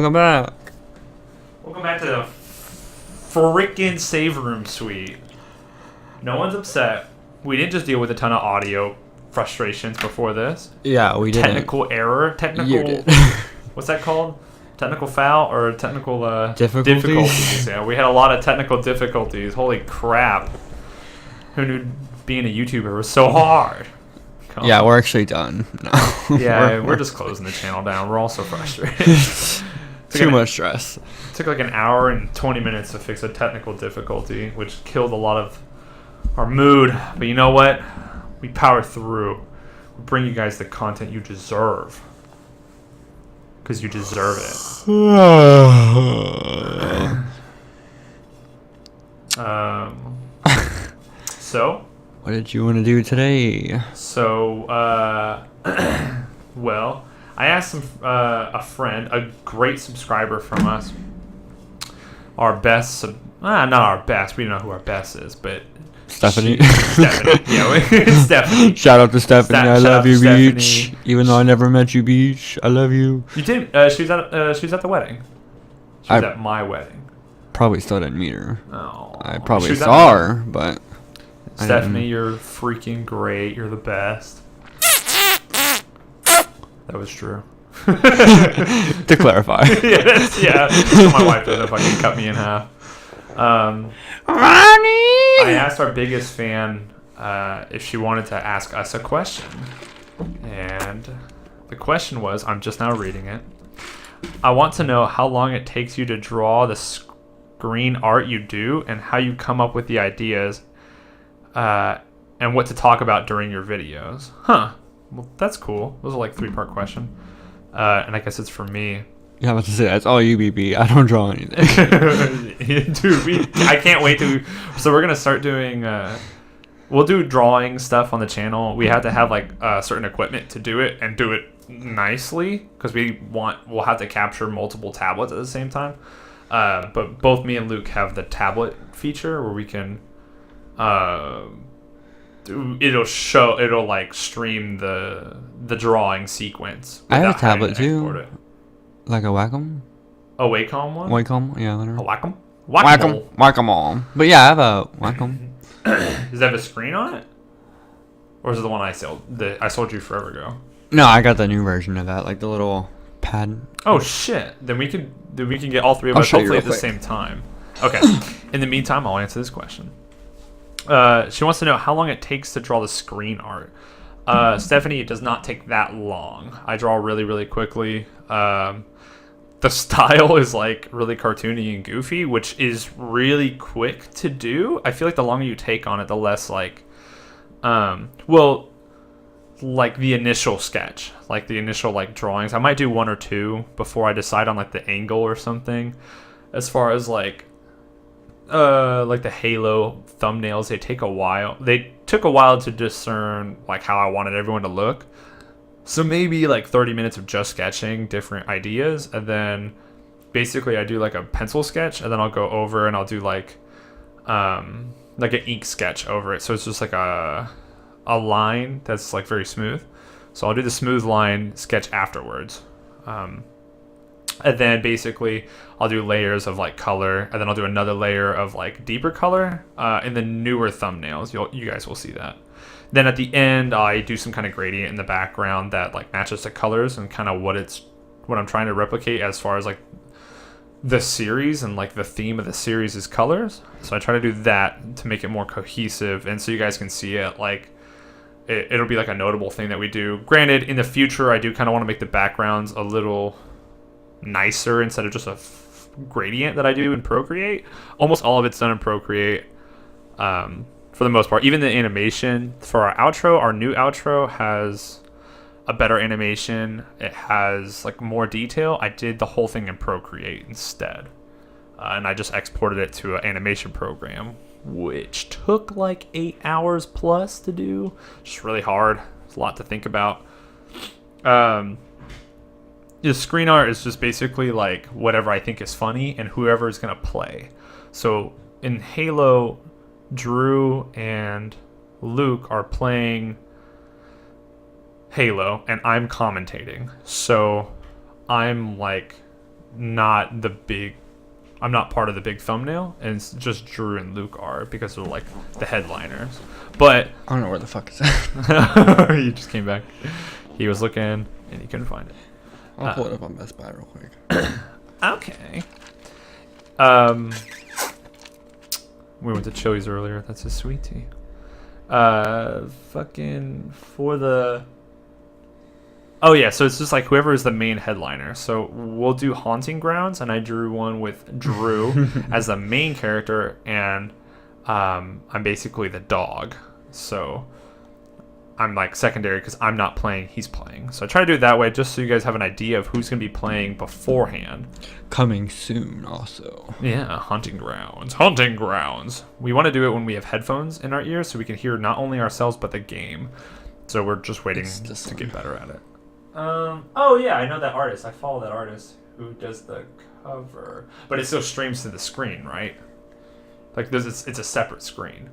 Welcome back. Welcome back to the freaking save room suite. No one's upset. We didn't just deal with a ton of audio frustrations before this. Yeah, we did. Technical error. You did. What's that called? Technical foul or technical difficulties? Yeah, we had a lot of technical difficulties. Holy crap. Who knew being a YouTuber was so hard? Yeah, we're actually done. No. Yeah, we're just closing the channel down. We're all so frustrated. Too much stress. It took like an hour and 20 minutes to fix a technical difficulty, which killed a lot of our mood. But you know what? We power through. We bring you guys the content you deserve. Because you deserve it. So? What did you want to do today? So, well, I asked a friend, a great subscriber from us, our best, not our best, we don't know who our best is, but Stephanie. Stephanie, yeah, it's Stephanie. Shout out to Stephanie, I love you, Stephanie. Beach. Even though I never met you, Beach, I love you. You did, she was at the wedding. She was at my wedding. Probably still didn't meet her. Oh. I probably saw her, but... Stephanie, you're freaking great. You're the best. That was true. To clarify. yeah. So my wife doesn't fucking cut me in half. Ronnie! I asked our biggest fan if she wanted to ask us a question. And the question was, I'm just now reading it. I want to know how long it takes you to draw the screen art you do and how you come up with the ideas and what to talk about during your videos. Huh. Well, that's cool. Those are like 3-part question. And I guess it's for me. Yeah, I was about to say, that's all you, BB. I don't draw anything. Dude, I can't wait to... So we're going to start doing... we'll do drawing stuff on the channel. We have to have like certain equipment to do it and do it nicely because we'll have to capture multiple tablets at the same time. But both me and Luke have the tablet feature where we can... it'll like stream the drawing sequence. I have a tablet too. Like a Wacom? A Wacom one? Wacom, yeah, whatever. A Wacom? Wacom. But yeah, I have a Wacom. Does that have a screen on it? Or is it the one I sold you forever ago? No, I got the new version of that, like the little pad. Oh shit! Then we can get all three of us hopefully at the same time. Okay. In the meantime, I'll answer this question. She wants to know how long it takes to draw the screen art. Stephanie, it does not take that long. I draw really, really quickly. The style is like really cartoony and goofy, which is really quick to do. I feel like the longer you take on it, the less like, like the initial sketch, like the initial like drawings. I might do 1 or 2 before I decide on like the angle or something. As far as like the Halo thumbnails, they take a while. They took a while to discern like how I wanted everyone to look. So maybe like 30 minutes of just sketching different ideas, and then basically I do like a pencil sketch, and then I'll go over and I'll do like an ink sketch over it. So it's just like a line that's like very smooth. So I'll do the smooth line sketch afterwards. And then basically I'll do layers of like color, and then I'll do another layer of like deeper color in the newer thumbnails. You guys will see that. Then at the end, I do some kind of gradient in the background that like matches the colors and kind of what I'm trying to replicate as far as like the series and like the theme of the series is colors. So I try to do that to make it more cohesive, and so you guys can see it like it'll be like a notable thing that we do. Granted, in the future, I do kind of want to make the backgrounds a little nicer instead of just a gradient that I do in Procreate. Almost all of it's done in Procreate. For the most part, even the animation for our new outro has a better animation. It has like more detail. I did the whole thing in Procreate instead, and I just exported it to an animation program, which took like 8 hours plus to do. Just really hard. It's a lot to think about. The screen art is just basically like whatever I think is funny and whoever is gonna play. So in Halo, Drew and Luke are playing Halo and I'm commentating. So I'm like not the big. I'm not part of the big thumbnail, and it's just Drew and Luke are because they're like the headliners. But I don't know where the fuck is that. he just came back. He was looking and he couldn't find it. I'll pull it up on Best Buy real quick. Okay. We went to Chili's earlier. That's a sweetie. Fucking for the. Oh yeah, so it's just like whoever is the main headliner. So we'll do Haunting Grounds, and I drew one with Drew as the main character, and I'm basically the dog. So I'm like secondary because I'm not playing, he's playing. So I try to do it that way just so you guys have an idea of who's going to be playing beforehand. Coming soon, also. Yeah, Haunting Grounds. Haunting Grounds. We want to do it when we have headphones in our ears so we can hear not only ourselves but the game. So we're just waiting to get better at it. Oh yeah, I know that artist. I follow that artist who does the cover. But it still streams to the screen, right? Like it's a separate screen.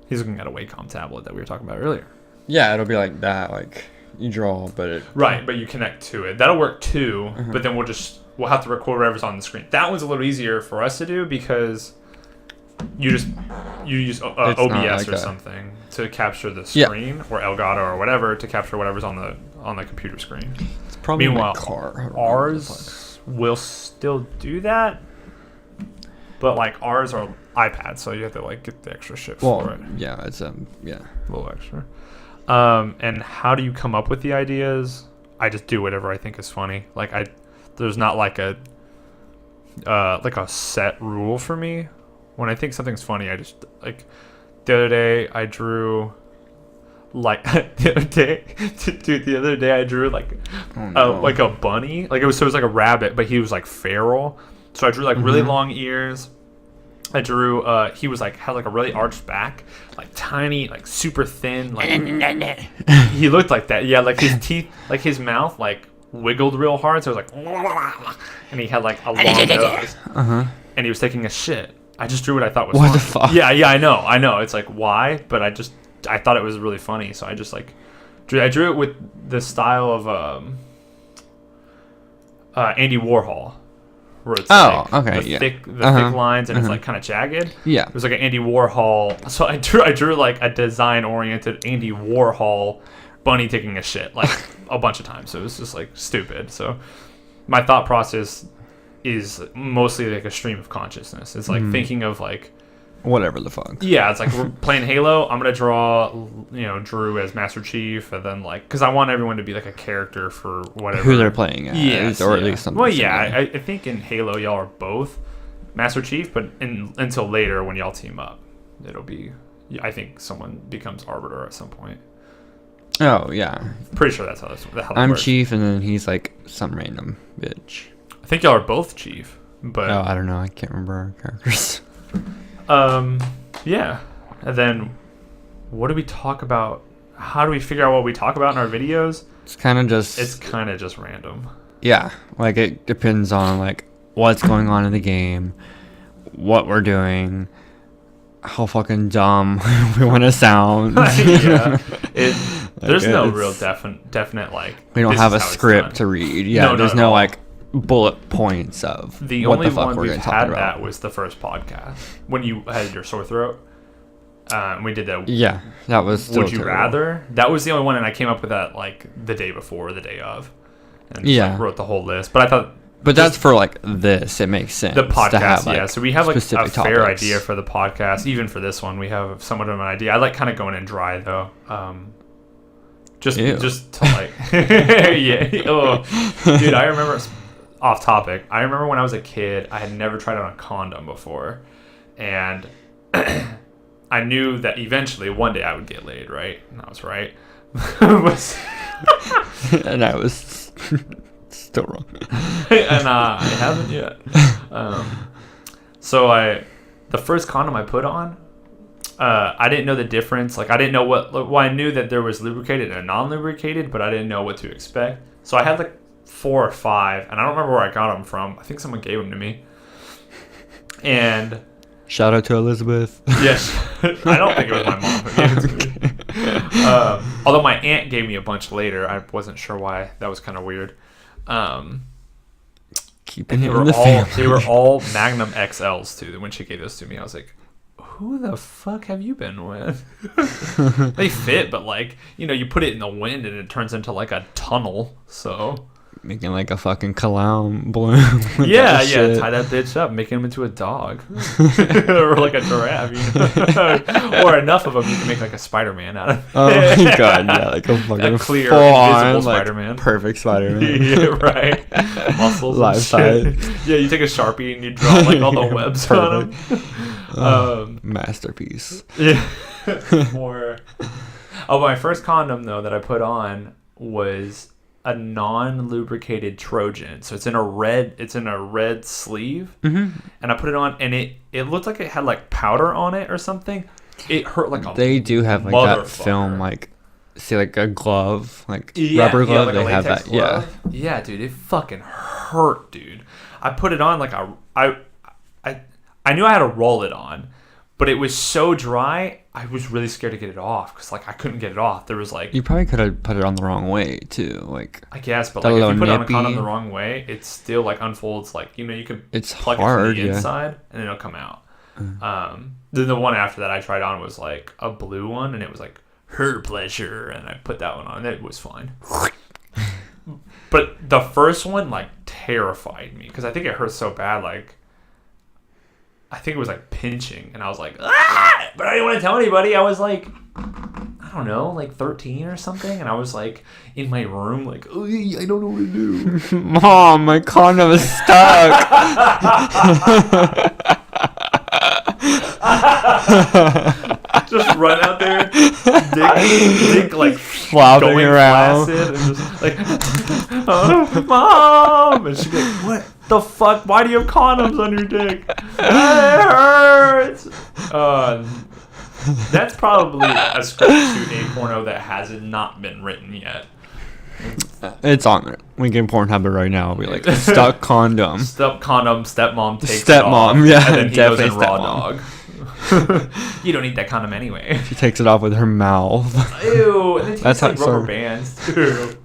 He's looking at a Wacom tablet that we were talking about earlier. Yeah, it'll be like that. Like you draw, but it. Right, but you connect to it. That'll work too. But then we'll have to record whatever's on the screen. That one's a little easier for us to do because you use OBS like or something to capture the screen, or Elgato or whatever to capture whatever's on the computer screen. It's probably Meanwhile, my car. ours will still do that, but like ours are iPads, so you have to like get the extra shit for it. Yeah, it's yeah, a little extra. And how do you come up with the ideas? I just do whatever I think is funny. Like there's not like a set rule for me. When I think something's funny, I just like the other day I drew like the other day I drew like like a bunny. Like it was like a rabbit, but he was like feral. So I drew like really long ears. I drew he was like had like a really arched back, like tiny, like super thin, like he looked like that. Yeah, like his teeth, like his mouth like wiggled real hard, so it was like and he had like a long nose. And he was taking a shit. I just drew what I thought was funny. What the fuck? Yeah, I know. It's like why? But I thought it was really funny, so I just like drew it with the style of Andy Warhol. Where it's thick lines and it's like kind of jagged. Yeah, it was like an Andy Warhol. So I drew like a design oriented Andy Warhol bunny taking a shit like a bunch of times. So it was just like stupid. So my thought process is mostly like a stream of consciousness. It's like thinking of like whatever the fuck. Yeah, it's like we're playing Halo. I'm gonna draw, Drew as Master Chief, and then like because I want everyone to be like a character for whatever who they're playing as, or at least something. Well, yeah, I think in Halo y'all are both Master Chief, but until later when y'all team up, it'll be. I think someone becomes Arbiter at some point. Oh yeah, pretty sure that's how I'm works. Chief, and then he's like some random bitch. I think y'all are both Chief, but I don't know. I can't remember our characters. Yeah, and then what do we talk about? How do we figure out what we talk about in our videos? It's kind of just random. Yeah, like it depends on like what's going on in the game, what we're doing, how fucking dumb we want to sound. Yeah, there's no real definite like. We don't have a script to read. Yeah, there's no like bullet points of the what only the fuck one we're we've going to had talk about. that was the first podcast when you had your sore throat. We did that. Yeah, that was still Would you terrible. rather? That was the only one, and I came up with that like the day before, or the day of, and like, wrote the whole list. But I thought. But that's for like this. It makes sense. The podcast, to have, like, yeah. So we have like a fair topics. idea for the podcast. Even for this one, we have somewhat of an idea. I like kind of going in dry though. Just to like, yeah. Oh, dude, I remember. Off topic. I remember when I was a kid, I had never tried on a condom before, and I knew that eventually one day I would get laid. Right, and I was right. And I was still wrong. And I haven't yet. So the first condom I put on, I didn't know the difference. Like I didn't know well, I knew that there was lubricated and non-lubricated, but I didn't know what to expect. So I had like 4 or 5, and I don't remember where I got them from. I think someone gave them to me. And shout out to Elizabeth. Yes, I don't think it was my mom who gave it to me. Although my aunt gave me a bunch later, I wasn't sure why. That was kind of weird. Keeping And it in the they were family. all Magnum XLs too. When she gave those to me, I was like, "Who the fuck have you been with?" They fit, but like you put it in the wind and it turns into like a tunnel. So Making like a fucking clown balloon. with yeah, that shit. tie that bitch up, making him into a dog or like a giraffe, or enough of them you can make like a Spider-Man out of. Oh my god, yeah, like a fucking clear, full on, invisible like, Spider-Man. perfect Spider-Man. Yeah, right. Muscles, and Life shit. size. Yeah, you take a Sharpie and you draw like all the webs on them. Masterpiece. Yeah. More. Oh, my first condom though that I put on was a non-lubricated Trojan. So it's in a red sleeve, and I put it on, and it looked like it had like powder on it or something. It hurt like a. They do have like that film, motherfucker. like see like a glove, like rubber glove. like they a have latex that. glove. Yeah, dude, it fucking hurt, dude. I put it on like I knew I had to roll it on, but it was so dry. I was really scared to get it off because like I couldn't get it off. There was like You probably could have put it on the wrong way too. Like I guess, but that like if you little put it on a nippy- condom the wrong way, it still like unfolds. Like you can it's plug hard. it from the Yeah. inside and then it'll come out. Then the one after that I tried on was like a blue one, and it was like her pleasure, and I put that one on. It was fine. But the first one like terrified me because I think it hurt so bad. Like I think it was like pinching, and I was like, ah! But I didn't want to tell anybody. I was like, I don't know, like 13 or something, and I was like in my room, like, oh, I don't know what to do. Mom, my condom is stuck. Just run out there, dick like Flopping going around. flaccid, and just like, oh, Mom, and she'd be like, what the fuck? Why do you have condoms on your dick? It hurts. That's probably a script to a porno that has not been written yet. It's on there. We can Pornhub it right now. I'll be like stuck condom. Stepmom takes Stepmom, it off, yeah, and then he goes definitely in raw stepmom. dog. You don't need that condom anyway. She takes it off with her mouth. Ew, and it That's tastes like how- rubber bands too.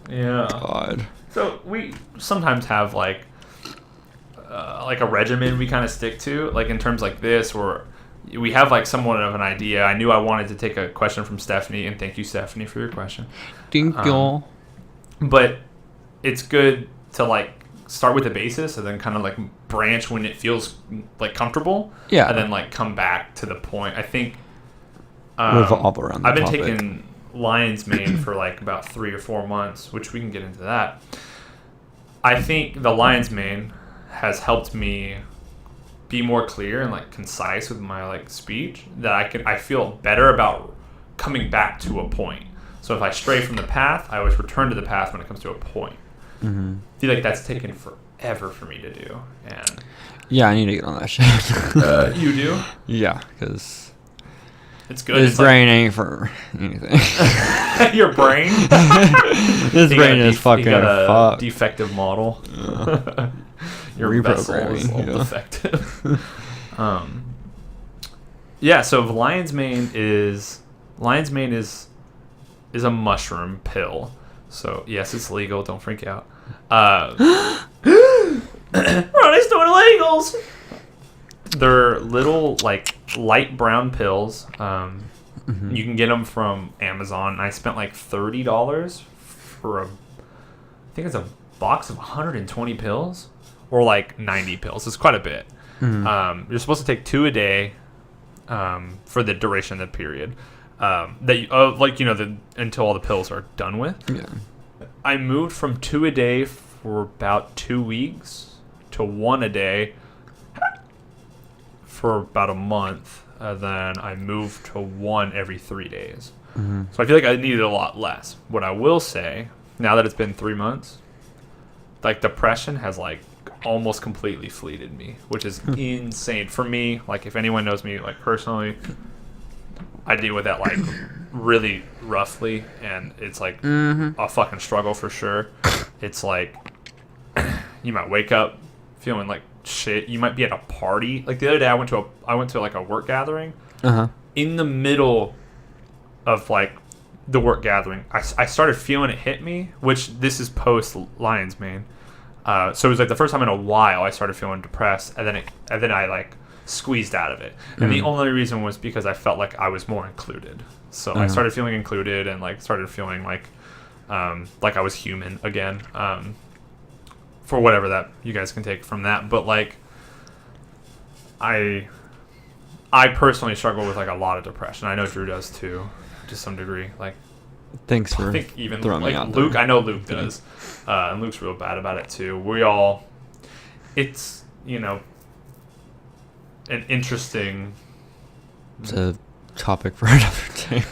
Yeah. God. So we sometimes have like a regimen we kind of stick to, like in terms like this, where we have like somewhat of an idea. I knew I wanted to take a question from Stephanie, and thank you, Stephanie, for your question. Thank you. But it's good to like start with the basis and then kind of like branch when it feels like comfortable. Yeah. And then like come back to the point. I think Revolve around the I've been topic. taking lion's mane for like about 3 or 4 months, which we can get into that. I think the lion's mane has helped me be more clear and like concise with my like speech, that I feel better about coming back to a point. So if I stray from the path, I always return to the path when it comes to a point. Mm-hmm. I feel like that's taken forever for me to do. And Yeah, I need to get on that shit. you do? Yeah, because It's good. this It's brain ain't for anything. like your brain. This You brain got a is fucking you got a fucked. defective model. Your vessel is a Reprogramming, little yeah. defective. Yeah. So lion's mane is a mushroom pill. So yes, it's legal. Don't freak out. Ronnie's doing illegals. They're little like light brown pills. You can get them from Amazon. I spent like $30 for I think it's a box of 120 pills, or like 90 pills. It's quite a bit. You're supposed to take 2 a day for the duration of the period. Until all the pills are done with. Yeah. I moved from 2 a day for about 2 weeks to 1 a day for about a month. Then I moved to 1 every 3 days. So I feel like I needed a lot less. What I will say, now that it's been 3 months, like depression has like almost completely fleeted me, which is insane for me. Like if anyone knows me like personally, I deal with that like really roughly, and it's like a fucking struggle for sure. It's like you might wake up feeling like shit. You might be at a party. Like the other day, I went to like a work gathering. Uh-huh. In the middle of like the work gathering, I started feeling it hit me, which this is post Lion's Mane. So it was like the first time in a while I started feeling depressed, and then I like squeezed out of it. And the only reason was because I felt like I was more included. So I started feeling included and like started feeling like I was human again. For whatever that you guys can take from that, but like I personally struggle with like a lot of depression. I know Drew does too, to some degree. Like, Thanks for I think even throwing me like out Luke, there. I know Luke does, and Luke's real bad about it too. It's an interesting. It's a topic for another day.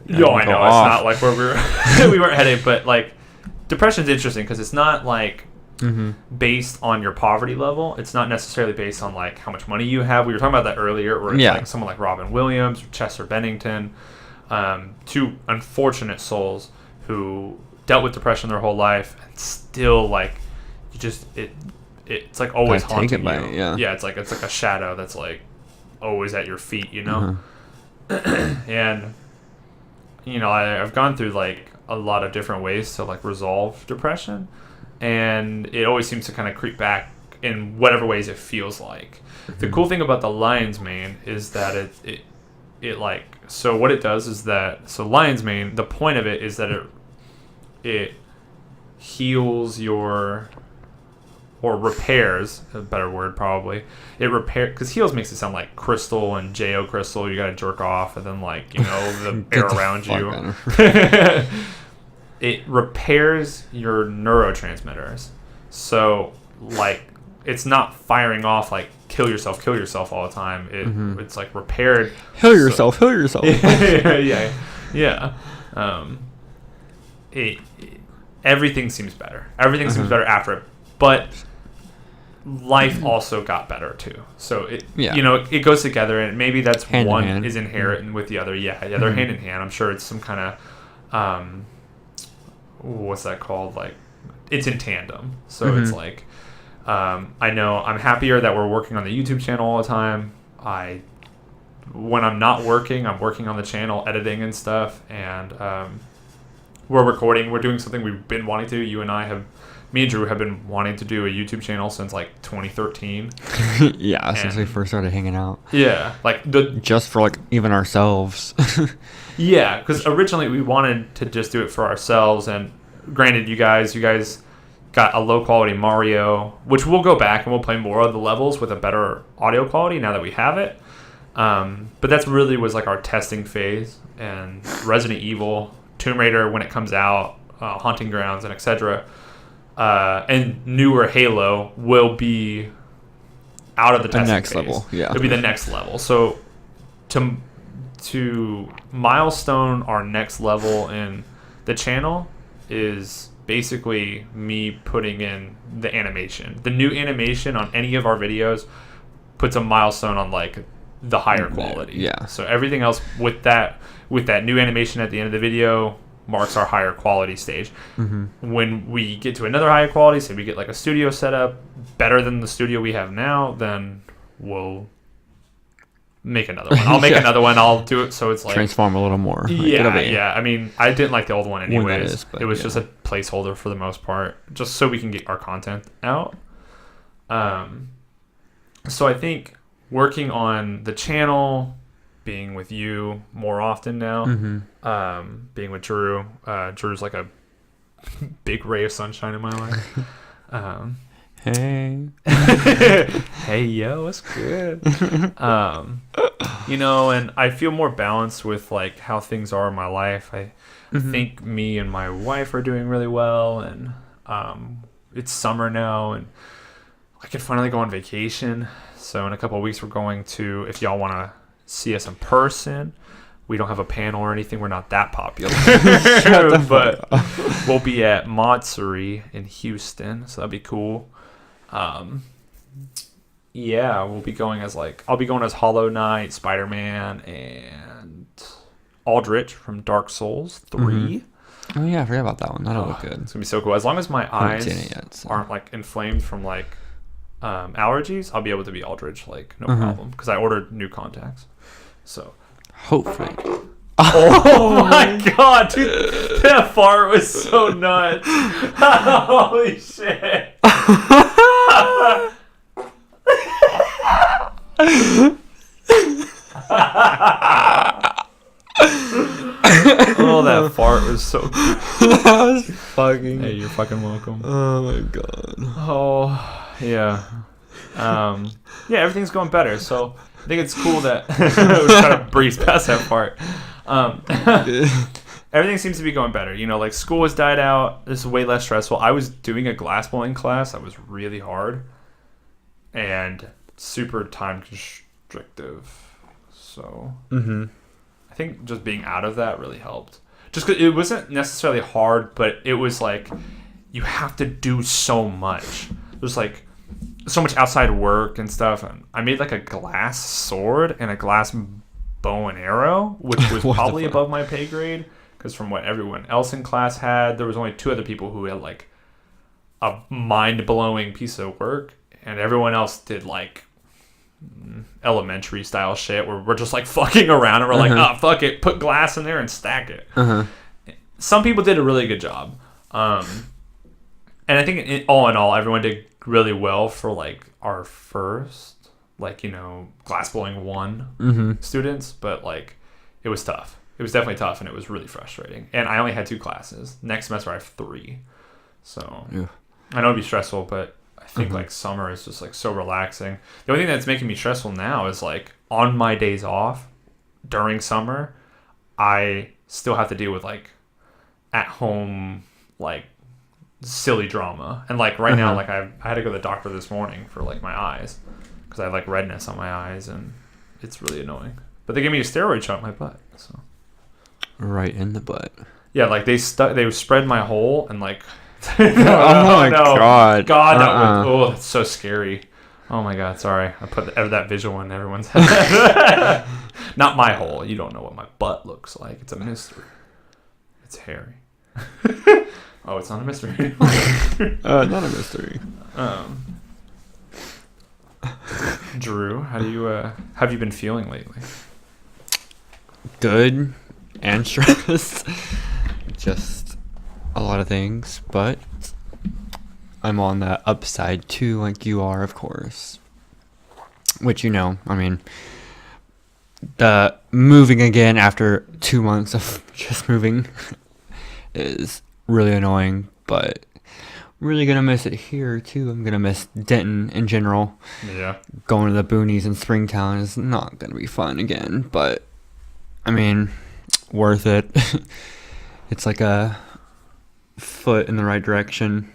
Yo, I Go know off. it's not like where we weren't headed, but like depression's interesting because it's not like based on your poverty level. It's not necessarily based on like how much money you have. We were talking about that earlier, where it's like someone like Robin Williams, Chester Bennington, two unfortunate souls who dealt with depression their whole life and still like you just it's like always Gotta take haunting it by you. it, yeah. It's like a shadow that's like always at your feet, you know. And I've gone through like a lot of different ways to like resolve depression, and it always seems to kind of creep back in whatever ways it feels like. The cool thing about the Lion's Mane is that it like, so what it does is that, so Lion's Mane, the point of it is that it heals your, or repairs, a better word probably. It because heals makes it sound like crystal and J.O. crystal, you gotta jerk off and then like, the air around you. It repairs your neurotransmitters. So like, it's not firing off like kill yourself all the time. It's like repaired. Heal yourself. Yeah. Everything seems better. Everything seems better after it, but life also got better too. So it goes together, and maybe that's hand one in hand. is inherent with the other. Yeah, they're hand in hand. I'm sure it's some kind of what's that called? Like, it's in tandem. So it's like, I know I'm happier that we're working on the YouTube channel all the time. When I'm not working, I'm working on the channel, editing and stuff, and we're recording. We're doing something we've been wanting to do. Me and Drew have been wanting to do a YouTube channel since like 2013. Yeah, since we first started hanging out. Yeah, like just for like even ourselves. Yeah, because originally we wanted to just do it for ourselves, and granted, you guys got a low quality Mario, which we'll go back and we'll play more of the levels with a better audio quality now that we have it. But that's really was like our testing phase, and Resident Evil, Tomb Raider when it comes out, Haunting Grounds, and etc. And newer Halo will be out of the testing next phase. level. Yeah, it'll be the next level. So to milestone our next level in the channel is basically me putting in the animation. The new animation on any of our videos puts a milestone on like the higher quality. Yeah. So everything else with that new animation at the end of the video marks our higher quality stage. When we get to another higher quality, say we get like a studio set up better than the studio we have now, then we'll make another one. I'll make another one. I'll do it so it's like transform a little more. Yeah. I mean, I didn't like the old one anyways. But it was just a placeholder for the most part, just so we can get our content out. So I think working on the channel, being with you more often now, being with Drew. Drew's like a big ray of sunshine in my life. Hey. Hey, yo, what's good? And I feel more balanced with like how things are in my life. I think me and my wife are doing really well, and it's summer now, and I can finally go on vacation. So in a couple of weeks, we're going to, if y'all want to see us in person, we don't have a panel or anything. We're not that popular. But we'll be at Modsuri in Houston, so that'd be cool. We'll be going as I'll be going as Hollow Knight, Spider-Man, and Aldrich from Dark Souls 3. Oh yeah, I forgot about that one. That'll look good. It's gonna be so cool. As long as my eyes seen it yet, aren't like inflamed from like allergies, I'll be able to be Aldrich no problem, because I ordered new contacts. So hopefully. Oh my god, dude, that fart was so nuts. Holy shit. Oh, that fart was so good. That was fucking. Hey, you're fucking welcome. Oh my god. Oh, yeah. Yeah, everything's going better. So I think it's cool that we're trying to breeze past that part. Everything seems to be going better. You know, like school has died out. This is way less stressful. I was doing a glass blowing class that was really hard and super time constrictive. So I think just being out of that really helped. Just 'cause it wasn't necessarily hard, but it was like you have to do so much. There's like so much outside work and stuff. And I made like a glass sword and a glass bow and arrow, which was probably above my pay grade. Because from what everyone else in class had, there was only 2 other people who had like a mind-blowing piece of work, and everyone else did like elementary style shit where we're just like fucking around and we're like, oh fuck it, put glass in there and stack it. Some people did a really good job, and I think all in all, everyone did really well for like our first, like, you know, glass blowing 1 students, but like it was tough. It was definitely tough, and it was really frustrating. And I only had 2 classes. Next semester I have 3. So I know it'd be stressful, but I think like summer is just like so relaxing. The only thing that's making me stressful now is like on my days off during summer, I still have to deal with like at home like silly drama. And like right now, like I had to go to the doctor this morning for like my eyes because I have like redness on my eyes, and it's really annoying. But they gave me a steroid shot in my butt, so. Right in the butt. Yeah, like they spread my hole and like. Oh my god. God, that's so scary. Oh my god, sorry. I put that visual in everyone's head. Not my hole. You don't know what my butt looks like. It's a mystery. It's hairy. Oh, it's not a mystery. Not a mystery. Drew, how do you have you been feeling lately? Good and stressed. Just a lot of things, but I'm on the upside too, like you are, of course. Which, you know, I mean, the moving again after 2 months of just moving is really annoying, but really gonna miss it here too. I'm gonna miss Denton in general. Yeah. Going to the boonies in Springtown is not gonna be fun again, but I mean, worth it. It's like a foot in the right direction.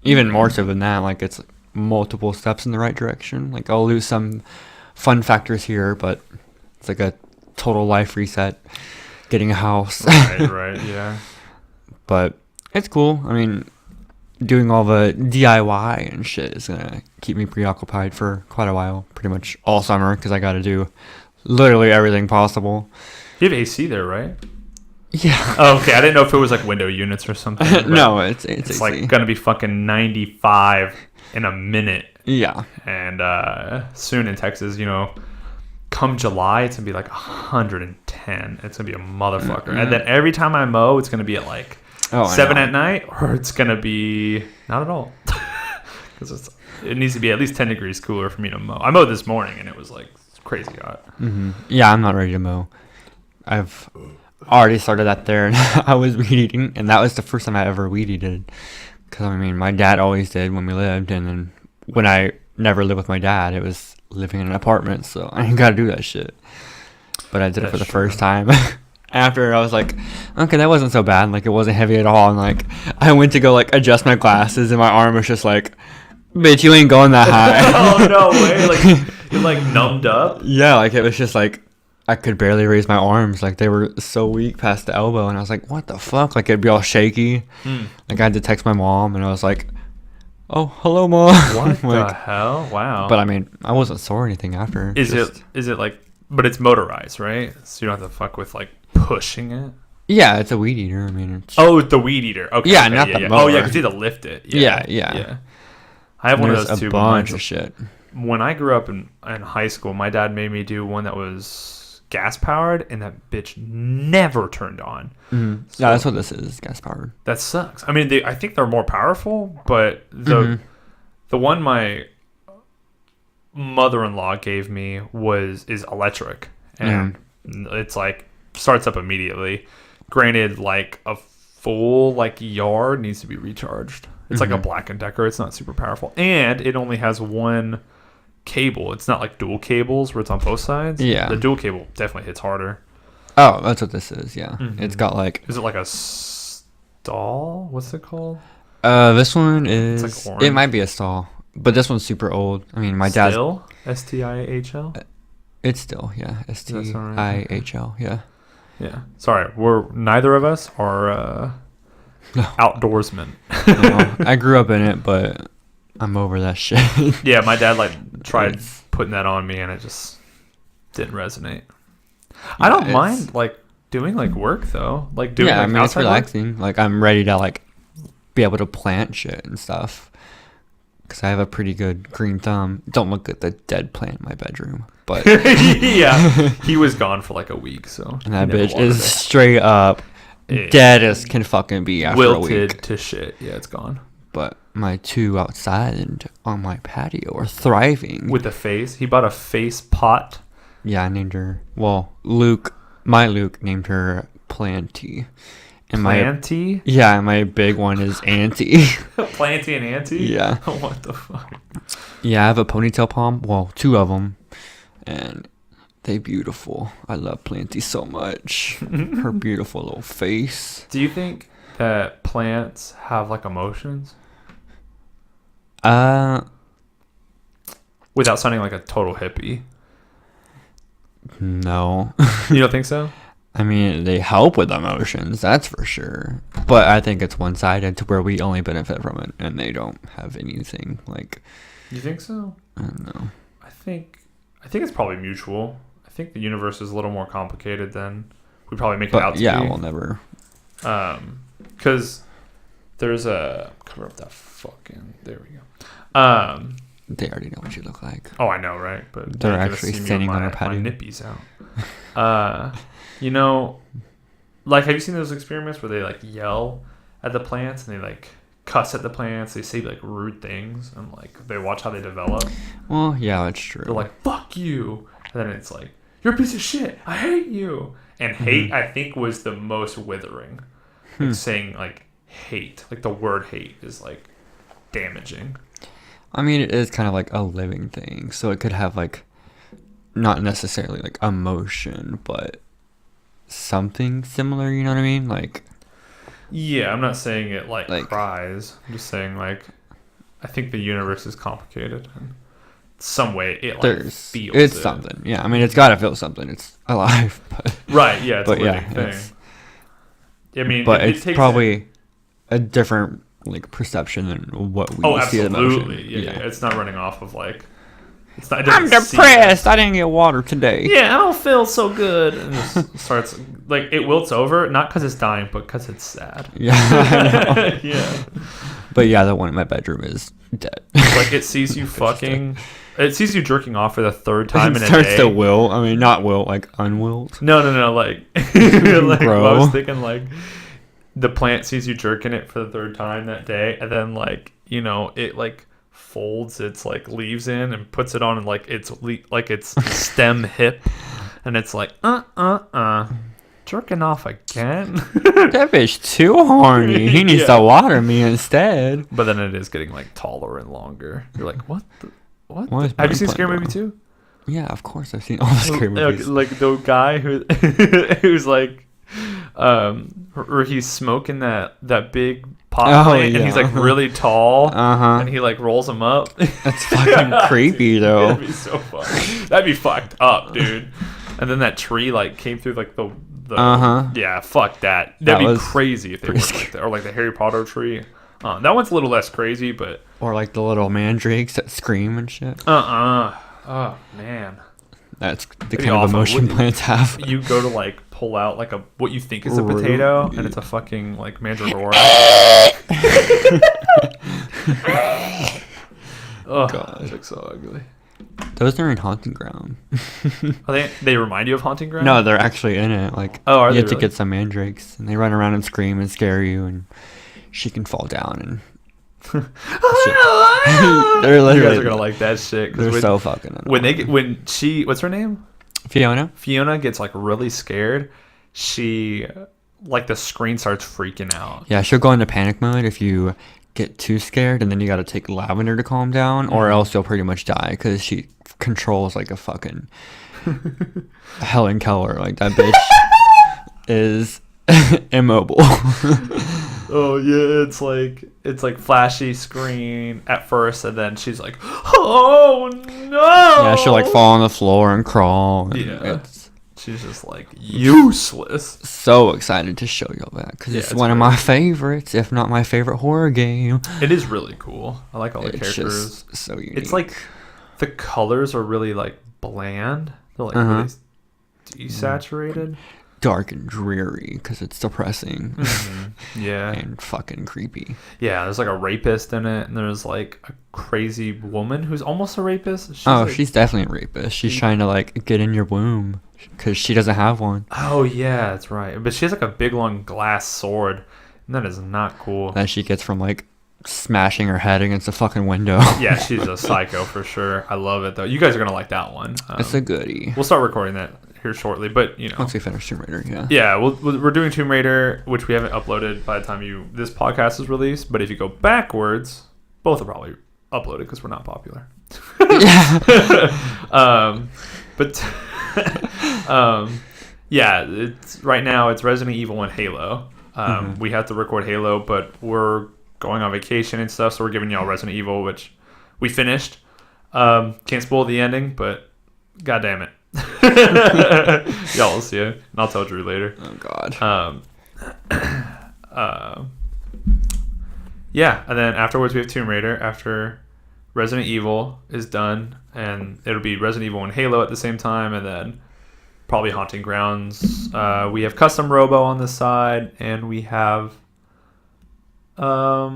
Even more so than that, like it's multiple steps in the right direction. Like I'll lose some fun factors here, but it's like a total life reset. Getting a house. Right, yeah. But it's cool. I mean, doing all the DIY and shit is gonna keep me preoccupied for quite a while. Pretty much all summer, because I gotta do literally everything possible. You have AC there, right? Yeah. Oh, okay. I didn't know if it was like window units or something. No, it's AC. like gonna be fucking 95 in a minute. Yeah. And soon in Texas, you know, come July, it's gonna be like 110. It's gonna be a motherfucker. Mm-hmm. And then every time I mow, it's gonna be at like 7 at night, or it's gonna be not at all. Because it needs to be at least 10 degrees cooler for me to mow. I mowed this morning, and it was like crazy hot. Mm-hmm. Yeah, I'm not ready to mow. I've already started that there, and I was weed eating, and that was the first time I ever weed eated. Because, I mean, my dad always did when we lived, and then when I never lived with my dad, it was living in an apartment, so I ain't gotta do that shit. But I did it for the first time. After, I was like, okay, that wasn't so bad. Like, it wasn't heavy at all, and, like, I went to go, like, adjust my glasses, and my arm was just like, bitch, you ain't going that high. Oh, no way. Like, you're, like, numbed up? Yeah, like, it was just, like, I could barely raise my arms. Like, they were so weak past the elbow, and I was like, what the fuck? Like, it'd be all shaky. Like, I had to text my mom, and I was like, oh, hello, Mom. What like, the hell? Wow. But, I mean, I wasn't sore or anything after. Is it, like, but it's motorized, right? So you don't have to fuck with, like, pushing it? Yeah, it's a weed eater. I mean, it's... Oh, the weed eater. Okay. Yeah, okay, not the mower. Oh, yeah, because you have to lift it. Yeah. I have one of There's those too. a bunch of shit. When I grew up in high school, my dad made me do one that was gas powered, and that bitch never turned on. Mm-hmm. So- Yeah, that's what this is. Gas powered. That sucks. I mean, I think they're more powerful, but the one my mother-in-law gave me is electric, and it's like starts up immediately. Granted, like a full like yard needs to be recharged. It's like a Black & Decker. It's not super powerful, and it only has one cable. It's not like dual cables where it's on both sides. Yeah, the dual cable definitely hits harder. Oh, that's what this is. Yeah, it's got like. Is it like a stall? What's it called? This one is. It's like it orange. might be a stall, but this one's super old. I mean, my dad's. Still? STIHL? It's still, yeah. STIHL, yeah. Yeah. Sorry, neither of us are outdoorsmen. Well, I grew up in it, but I'm over that shit. Yeah, my dad like tried putting that on me, and it just didn't resonate. I don't mind like doing like work though, like doing. Yeah, like, I mean it's outside work. relaxing. Like I'm ready to like be able to plant shit and stuff. Because I have a pretty good green thumb. Don't look at the dead plant in my bedroom, but Yeah, he was gone for like a week, so and that he never bitch watered is it. straight up dead as can fucking be after a wilted week. to shit. Yeah, it's gone. But my two outside and on my patio are thriving. With the face, he bought a face pot. Yeah, I named her. Well, Luke named her Planty. And Planty? Yeah, my big one is Auntie. Planty and Auntie? Yeah. What the fuck? Yeah, I have a ponytail palm. Well, two of them. And they beautiful. I love Planty so much. Her beautiful little face. Do you think that plants have like emotions? Without sounding like a total hippie. No. You don't think so? I mean, they help with emotions, that's for sure. But I think it's one-sided to where we only benefit from it, and they don't have anything. Like, You think so? I don't know. I think it's probably mutual. I think the universe is a little more complicated than we probably make it out But to yeah, be. we'll never. Because there's a cover up that fucking. There we go. They already know what you look like. Oh, I know, right? But They're you're gonna actually see me standing with on our my patio. nippies out. You know, like, have you seen those experiments where they like yell at the plants and they like cuss at the plants? They say like rude things and like they watch how they develop. Well, yeah, that's true. They're like, "Fuck you," and then it's like, "You're a piece of shit. I hate you." And hate, I think, was the most withering. Like saying like hate, like the word hate is like damaging. I mean, it is kind of like a living thing, so it could have like not necessarily like emotion, but something similar. You know what I mean? Like, Yeah, I'm not saying it like Like- cries. I'm just saying like I think the universe is complicated in some way. It like feels it's it. something. Yeah, I mean, it's gotta feel something. It's alive, but Right? Yeah, it's but a living yeah, thing. it's, I mean, but it it's takes probably a different like perception than what we see the emotion. absolutely. Yeah, it's not running off of like. It's not. It I'm doesn't see depressed. I didn't get water today. Yeah, I don't feel so good. And just starts like it wilts over, not because it's dying, but because it's sad. Yeah, I know. Yeah, But yeah, the one in my bedroom is dead. like it sees you fucking. It sees you jerking off for the third time in It a starts day. to wilt. I mean, not wilt, like unwilt. No, like, like I Grow. was thinking like the plant sees you jerking it for the third time that day, and then like it like folds its like leaves in and puts it on like its stem hip, and it's like jerking off again. That bitch too horny. He needs Yeah. to water me instead. But then it is getting like taller and longer. You're like, what? What? What is Have you seen my Scary implant, Movie bro? 2? Yeah, of course I've seen all the scary movies. Like the guy who who's like where he's smoking that big pot Oh, plant and he's like yeah. really tall Uh-huh. and he like rolls him up. That's fucking creepy though. That'd be so funny. That'd be fucked up, dude. And then that tree like came through like the Uh-huh. yeah, fuck that. That That'd be was crazy if they were pretty like that, or like the Harry Potter tree. That one's a little less crazy, but Or like the little mandrakes that scream and shit. oh man. That's the Pretty kind of awful. emotion What- plants have. You go to like pull out like what you think is a Root. potato, and it's a fucking like mandragora. Oh, God. it looks so ugly. Those are in Haunting Ground. They remind you of Haunting Ground? No, they're actually in it. Like, Oh, are you they have to really? get some mandrakes, and they run around and scream and scare you, and she can fall down, and they're You literally guys are gonna like that shit. 'Cause they're so fucking annoying. when she, what's her name? Fiona. Fiona gets like really scared. She, like, the screen starts freaking out. Yeah, she'll go into panic mode if you get too scared, and then you got to take lavender to calm down, or else you'll pretty much die because she controls like a fucking Helen Keller. Like, that bitch is immobile. Oh yeah, it's like flashy screen at first, and then she's like, "Oh no!" Yeah, she'll like fall on the floor and crawl. And Yeah. it's She's just like useless. so excited to show y'all that because Yeah, it's it's one of great. my favorites, if not my favorite horror game. It is really cool. I like all the It's characters. just so unique. It's like the colors are really like bland. They're like Uh-huh. really desaturated. dark and dreary because it's depressing Yeah. and fucking creepy. Yeah, there's like a rapist in it, and there's like a crazy woman who's almost a rapist. She's definitely a rapist. She's trying to like get in your womb because she doesn't have one. Oh yeah, that's right. But she has like a big long glass sword, and that is not cool. That she gets from like smashing her head against a fucking window. Yeah, she's a psycho for sure. I love it though. You guys are gonna like that one. It's a goodie. We'll start recording that here shortly, but you know. Once we finish Tomb Raider, yeah. Yeah, we're doing Tomb Raider, which we haven't uploaded by the time this podcast is released. But if you go backwards, both are probably uploaded because we're not popular. But yeah, it's right now it's Resident Evil and Halo. We have to record Halo, but we're going on vacation and stuff, so we're giving y'all Resident Evil, which we finished. Can't spoil the ending, but god damn it. Y'all will see it, and I'll tell Drew later. Oh god. Yeah, and then afterwards we have Tomb Raider after Resident Evil is done, and it'll be Resident Evil and Halo at the same time, and then probably Haunting Grounds. We have Custom Robo on the side, and we have a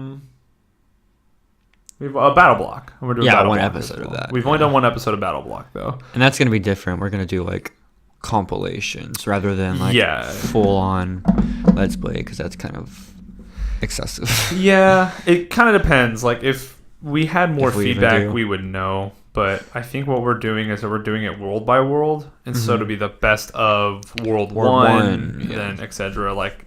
Battle Block. And we're doing Yeah, Battle one Block episode as of well. that, We've only done one episode of Battle Block though. And that's gonna be different. We're gonna do like compilations rather than like full on Let's Play because that's kind of excessive. Yeah, it kind of depends. Like if we had more If we even feedback, do. we would know. But I think what we're doing is that we're doing it world by world, and so to be the best of World One, yeah. then etc. Like,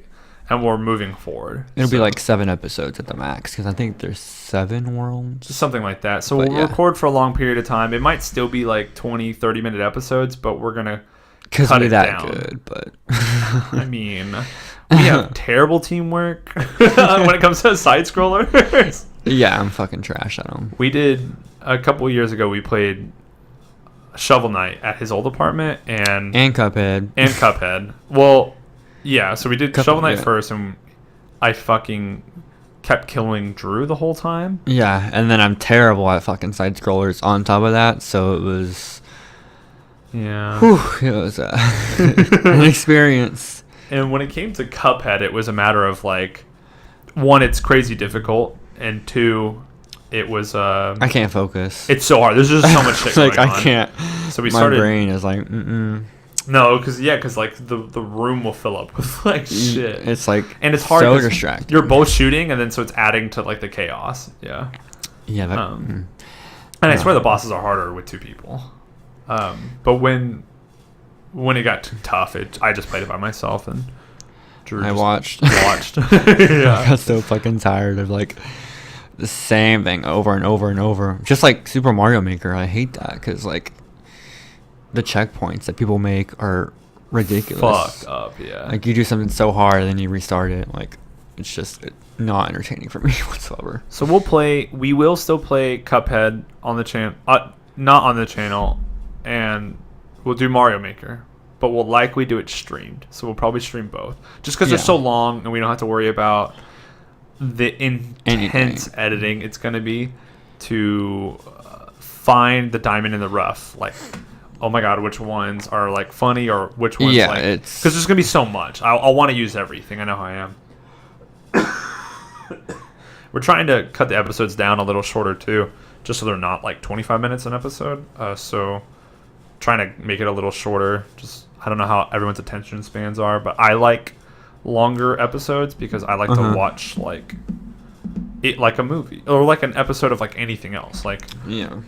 and we're moving forward. It'll be So, like 7 episodes at the max because I think there's 7 worlds. something like that. So But we'll yeah. record for a long period of time. It might still be like 20, 30-minute episodes, but we're gonna. Because cut we're it that down. good, but I mean, we have terrible teamwork when it comes to side scrollers. yeah, I'm fucking trash at them. We did a couple years ago. We played Shovel Knight at his old apartment and Cuphead. Cuphead. Well, yeah. So we did Cuphead, Shovel Knight yeah. first, and I fucking kept killing Drew the whole time. Yeah, and then I'm terrible at fucking side scrollers on top of that, so it was, Yeah. it was an experience. And when it came to Cuphead, it was a matter of like, one, it's crazy difficult, and two, it was I can't focus. it's so hard. There's just so much shit like going I on. can't. So we My started. brain is like, mm-mm. No, because like the room will fill up with like shit. It's like And it's hard. so 'cause distracting. You're both shooting, and then so it's adding to like the chaos. Yeah. Yeah, that, And I swear the bosses are harder with two people. But when it got too tough, I just played it by myself, and Drew I just watched. watched. I Yeah. got so fucking tired of like the same thing over and over and over. Just like Super Mario Maker, I hate that because like the checkpoints that people make are ridiculous. Fucked up. Yeah. Like you do something so hard and then you restart it. Like it's just not entertaining for me whatsoever. So we will still play Cuphead on the channel, not on the channel, and we'll do Mario Maker, but we'll likely do it streamed. So we'll probably stream both, just because they're Yeah. so long and we don't have to worry about the intense Anything. editing it's going to be to find the diamond in the rough. Like, oh my god, which ones are like funny or which ones Yeah, like, it's- because there's going to be so much. I'll want to use everything. I know how I am. We're trying to cut the episodes down a little shorter too, just so they're not like 25 minutes an episode. So trying to make it a little shorter. Just I don't know how everyone's attention spans are, but I like longer episodes because I like to watch like it like a movie or like an episode of like anything else. Like Yeah.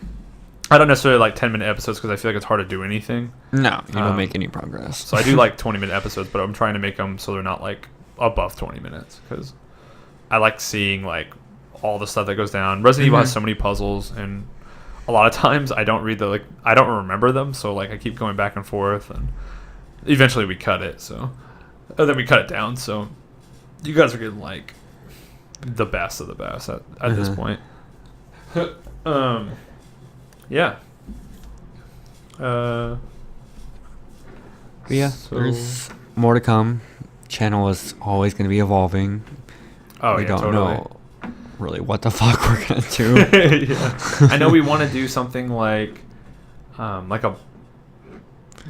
I don't necessarily like 10-minute episodes because I feel like it's hard to do anything. No, you don't make any progress. So I do like 20-minute episodes, but I'm trying to make them so they're not like above 20 minutes because I like seeing like all the stuff that goes down. Resident Evil has so many puzzles, and a lot of times I don't remember them, so like I keep going back and forth, and eventually we cut it. So and then we cut it down. So you guys are getting like the best of the best at this point. Yeah. Yeah, so- there's more to come. Channel is always going to be evolving. Oh, We yeah, don't totally. know really what the fuck we're going to do. Yeah. I know we want to do something like a.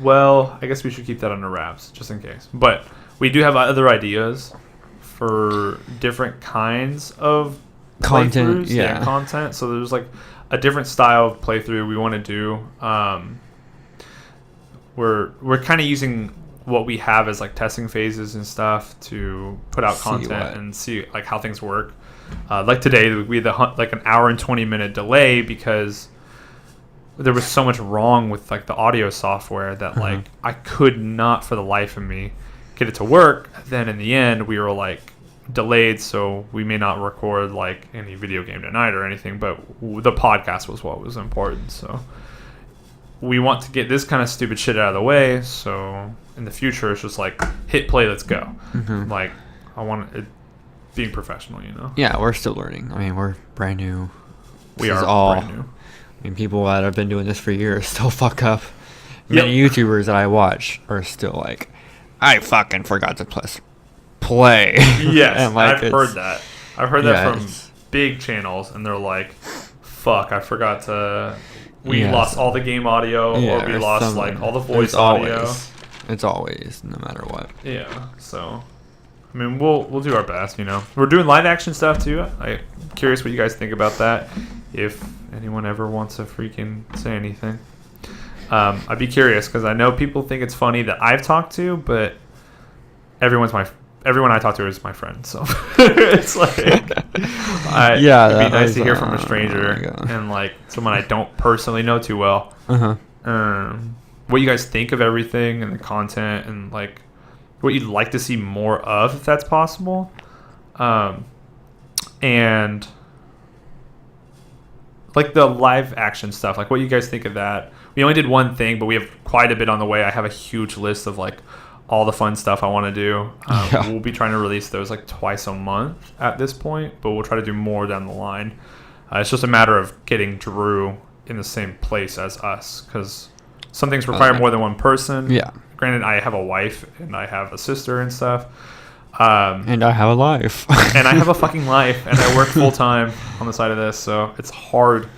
Well, I guess we should keep that under wraps just in case. But we do have other ideas for different kinds of Content, playthroughs. yeah. Content. So there's like a different style of playthrough we want to do. We're kind of using what we have as like testing phases and stuff to put out See content what- and see like how things work. Like today, we had like an hour and 20-minute delay because there was so much wrong with like the audio software that like I could not for the life of me get it to work. Then in the end, we were like delayed, so we may not record like any video game tonight or anything. But the podcast was what was important. So we want to get this kind of stupid shit out of the way. So in the future, it's just like hit play, let's go. Like I want it being professional, you know. Yeah, we're still learning. I mean, we're brand new. We This are is all- brand new. I mean, people that have been doing this for years still fuck up. Many YouTubers that I watch are still like, I fucking forgot to press play. Yes, And, like, I've it's- heard that. I've heard that yeah, from it's- big channels, and they're like, "Fuck, I forgot to. We Yeah, lost all the game audio, or we or lost something. like all the voice It's audio." It's always, no matter what. Yeah. So, I mean, we'll do our best. You know, we're doing live action stuff too. I'm curious what you guys think about that. If anyone ever wants to freaking say anything, I'd be curious because I know people think it's funny that I've talked to, but everyone I talk to is my friend, so it's like, it'd be that nice was, to hear from a oh my stranger God. and like someone I don't personally know too well. What you guys think of everything and the content and like what you'd like to see more of, if that's possible, and like the live action stuff, like what you guys think of that. We only did one thing, but we have quite a bit on the way. I have a huge list of like all the fun stuff I want to do. Yeah. We'll be trying to release those like twice a month at this point, but we'll try to do more down the line. It's just a matter of getting Drew in the same place as us, because some things require more than one person. Yeah. Granted, I have a wife and I have a sister and stuff. And I have a life. And I have a fucking life, and I work full time on the side of this, so it's hard.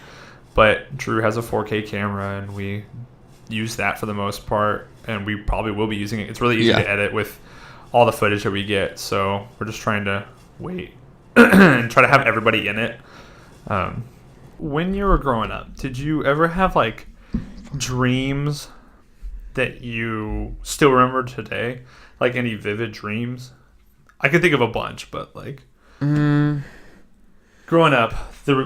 But Drew has a 4K camera, and we use that for the most part, and we probably will be using it. It's really easy to edit with all the footage that we get, so we're just trying to wait and try to have everybody in it. When you were growing up, did you ever have like dreams that you still remember today? Like any vivid dreams? I can think of a bunch, but like growing up, did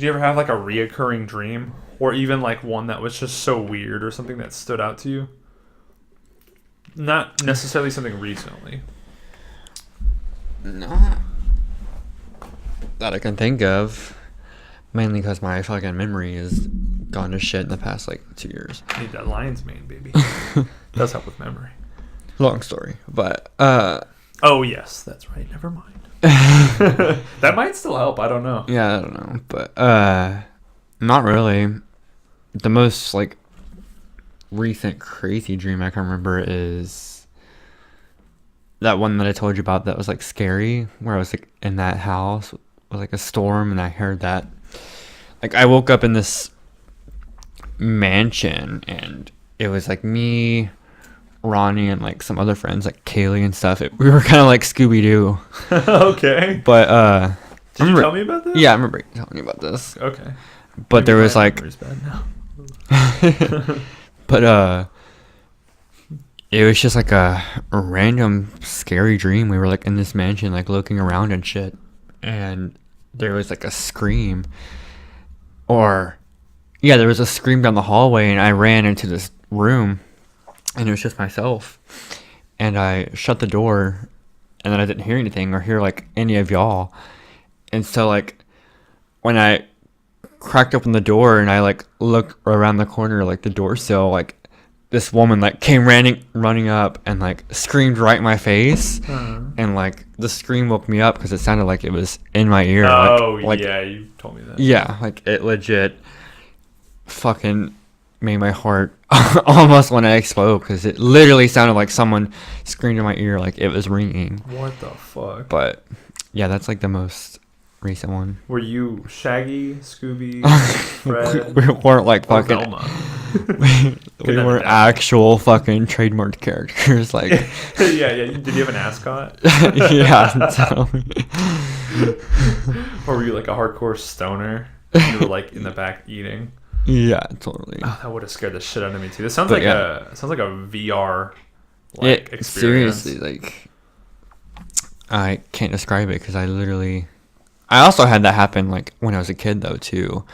you ever have like a reoccurring dream, or even like one that was just so weird or something that stood out to you? Not necessarily something recently. Not that I can think of. Mainly because my fucking memory has gone to shit in the past like 2 years. Need that lion's mane, baby. Does help with memory. Long story, but Oh yes, that's right. Never mind. That might still help. I don't know. yeah, I don't know, but not really. The most like recent crazy dream I can remember is that one that I told you about that was like scary, where I was like in that house with like a storm, and I heard that. Like I woke up in this mansion, and it was like me, Ronnie, and like some other friends, like Kaylee and stuff. We were kind of like Scooby Doo. Okay. But Did you tell me about this? Yeah, I remember telling you about this. Okay. But there Maybe was my like, memory's bad now. but it was just like a random scary dream. We were like in this mansion, like looking around and shit, and there was like a scream, or yeah, there was a scream down the hallway, and I ran into this room, and it was just myself, and I shut the door, and then I didn't hear anything or hear like any of y'all, and so like when I cracked open the door and I like looked around the corner, like the door sill, like this woman like came running up and like screamed right in my face, and like the scream woke me up because it sounded like it was in my ear. Like, yeah, you told me that. yeah, like it legit fucking made my heart almost want to explode because it literally sounded like someone screamed in my ear, like it was ringing. What the fuck? But yeah, that's like the most recent one. Were you Shaggy, Scooby, Fred, we weren't like or fucking. Velma? We never weren't die. actual fucking trademarked characters. Like, yeah. Did you have an ascot? yeah. So, Or were you like a hardcore stoner? You were like in the back eating. yeah, totally. Oh, that would have scared the shit out of me too. This sounds But like yeah. a VR like It experience. seriously, like, I can't describe it because I also had that happen like when I was a kid though too,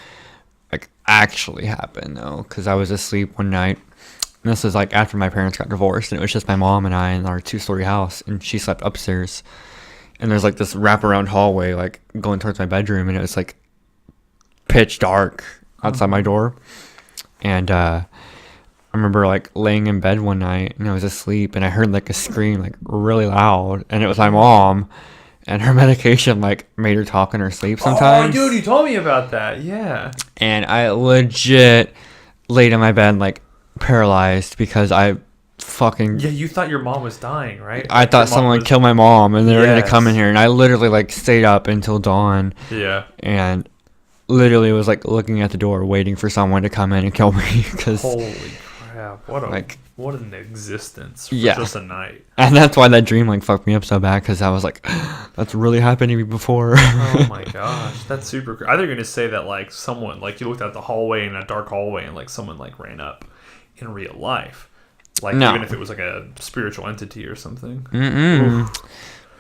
like actually happen though, because I was asleep one night. And this was like after my parents got divorced, and it was just my mom and I in our 2-story house, and she slept upstairs. And there's like this wraparound hallway like going towards my bedroom, and it was like pitch dark outside my door. And I remember like laying in bed one night and I was asleep, and I heard like a scream like really loud, and it was my mom, and her medication like made her talk in her sleep sometimes. Oh, dude, you told me about that. Yeah. And I legit laid in my bed like paralyzed because I fucking Yeah, you thought your mom was dying, right? I Like, thought your mom someone was- killed my mom and they were gonna come in Yes. here, and I literally like stayed up until dawn Yeah. and literally was like looking at the door waiting for someone to come in and kill me because Holy crap! Like, what an existence for yeah. just a night. and that's why that dream like fucked me up so bad, because I was like, that's really happened to me before. Oh my gosh, that's super. I thought you were gonna say that like someone like you looked out the hallway in a dark hallway and like someone like ran up in real life, like No. even if it was like a spiritual entity or something. Mm-mm.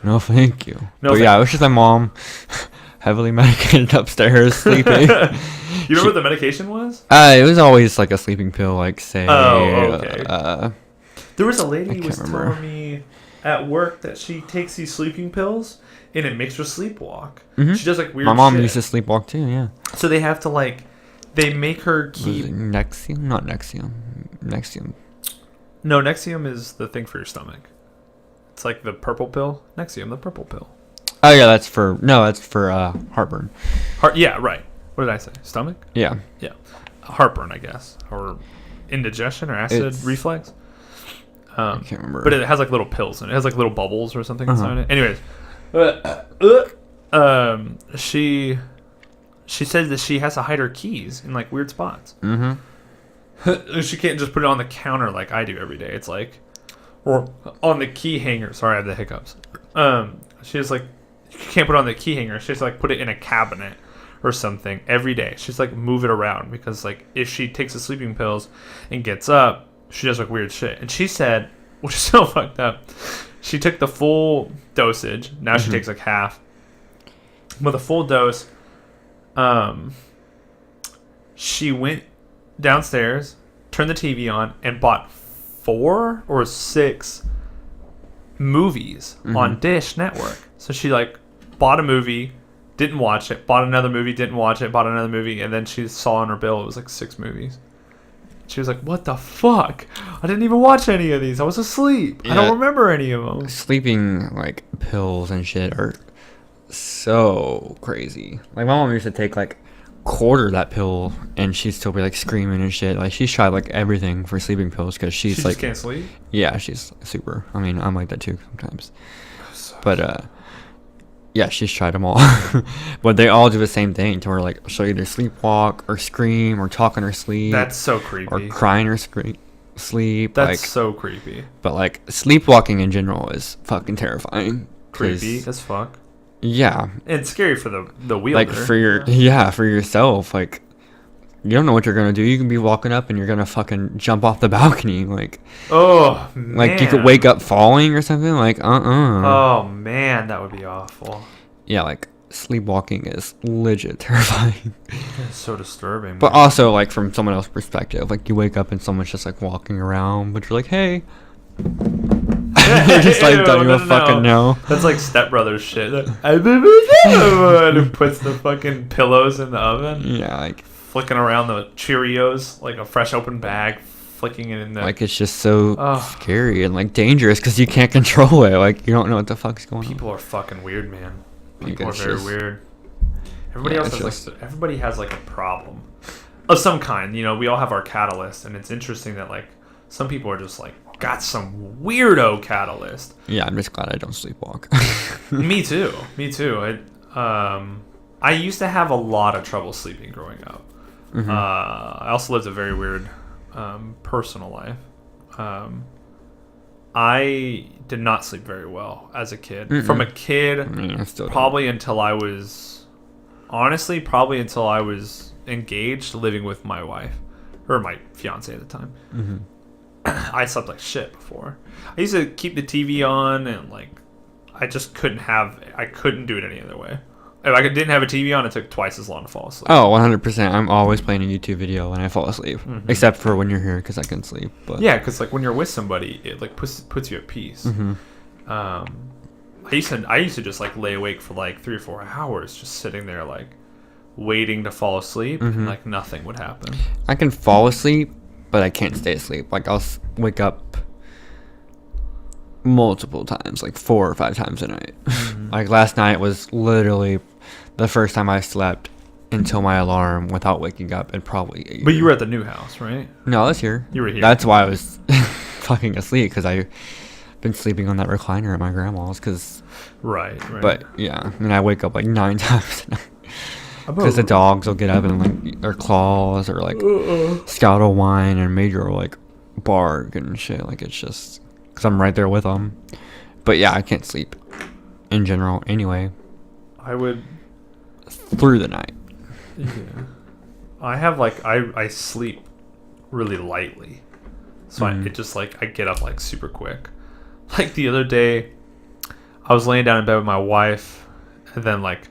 No, thank you. No, but thank yeah, it was just my mom, heavily medicated upstairs, sleeping. You remember what the medication was? It was always like a sleeping pill, like say. Oh, okay. There was a I lady who can't was remember. telling me at work that she takes these sleeping pills and it makes her sleepwalk. Mhm. She does like weird My mom shit. used to sleepwalk too. Yeah. So they have to like, they make her Was keep. it Nexium? Not Nexium. Nexium. No, Nexium is the thing for your stomach. It's like the purple pill. Nexium, the purple pill. Oh yeah, that's for heartburn. Yeah, right. What did I say? Stomach? Yeah. Yeah. Heartburn, I guess. Or indigestion or acid It's- reflux. I can't remember. But it has like little pills and it has like little bubbles or something Uh-huh. inside it. Anyways, she said that she has to hide her keys in like weird spots. Mm-hmm. She can't just put it on the counter like I do every day. It's like, or on the key hanger. Sorry, I have the hiccups. She's like, you can't put it on the key hanger. She has to like put it in a cabinet or something every day. She's like move it around because like if she takes the sleeping pills and gets up, she does like weird shit. And she said, which is so fucked up, she took the full dosage. Now she takes like half. With a full dose, she went downstairs, turned the TV on, and bought 4 or 6 movies on Dish Network. So she like bought a movie, didn't watch it, bought another movie, didn't watch it, bought another movie, and then she saw on her bill it was like 6 movies. She was like, what the fuck? I didn't even watch any of these. I was asleep. I Yeah. don't remember any of them. Sleeping like pills and shit are so crazy. Like my mom used to take like quarter that pill, and she'd still be like screaming and shit. Like she's tried like everything for sleeping pills because She she's just like, can't sleep. yeah, she's super. I mean, I'm like that too sometimes. But yeah, she's tried them all. But they all do the same thing to where like she'll either sleepwalk or scream or talk in her sleep That's so or creepy. cry in her sleep. That's Like, so creepy. but like sleepwalking in general is fucking terrifying. 'cause- Creepy as fuck. Yeah, And scary for the wielder. like for your for yourself, like you don't know what you're gonna do. You can be walking up and you're gonna fucking jump off the balcony, like Oh man. like you could wake up falling or something. Like Oh man, that would be awful. Yeah, like sleepwalking is legit terrifying. It's so disturbing. But man. also, like, from someone else's perspective, like, you wake up and someone's just, like, walking around, but you're like, hey. You're just, like, Ew, don't no, even fucking know. That's like Step Brothers shit. Who puts the fucking pillows in the oven? Yeah, like, Flicking around the Cheerios like a fresh open bag, flicking it in the. like it's just so Ugh. scary and, like, dangerous because you can't control it. Like, you don't know what the fuck's going People are fucking weird, man. Like, People are it's very just- weird. Everybody Yeah, else it's has just- like everybody has like a problem of some kind. You know, we all have our catalyst, and it's interesting that like some people are just like got some weirdo catalyst. on. Yeah, I'm just glad I don't sleepwalk. Me too. Me too. I used to have a lot of trouble sleeping growing up. Mhm. I also lived a very weird personal life. I did not sleep very well as a kid. Mm-mm. From a kid, I still don't. probably until I was engaged, living with my wife or my fiance at the time. Mhm. I slept like shit before. I used to keep the TV on and like I couldn't do it any other way. If I didn't have a TV on, it took twice as long to fall asleep. Oh, 100%. I'm always playing a YouTube video when I fall asleep. Mhm. Except for when you're here because I can sleep. But Yeah, because like when you're with somebody, it like puts you at peace. Mhm. I used to just like lay awake for like 3 or 4 hours, just sitting there like waiting to fall asleep, Mhm. and like nothing would happen. I can fall asleep, but I can't stay asleep. Like, I'll wake up multiple times, like 4 or 5 times a night. Like, last night was literally the first time I slept until my alarm without waking up in probably a year. But you were at the new house, right? No, I was here. You were here. That's why I was fucking asleep, because I've been sleeping on that recliner at my grandma's. Right. But, yeah, and I wake up like 9 times a night. I'm Because the a- dogs will get up and like their claws or like Scout will whine and Major will like bark and shit. Like, it's just because I'm right there with them. But yeah, I can't sleep in general anyway I would. through the night. Yeah. I have like I sleep really lightly, so Mhm. it just like I get up like super quick. Like the other day, I was laying down in bed with my wife, and then like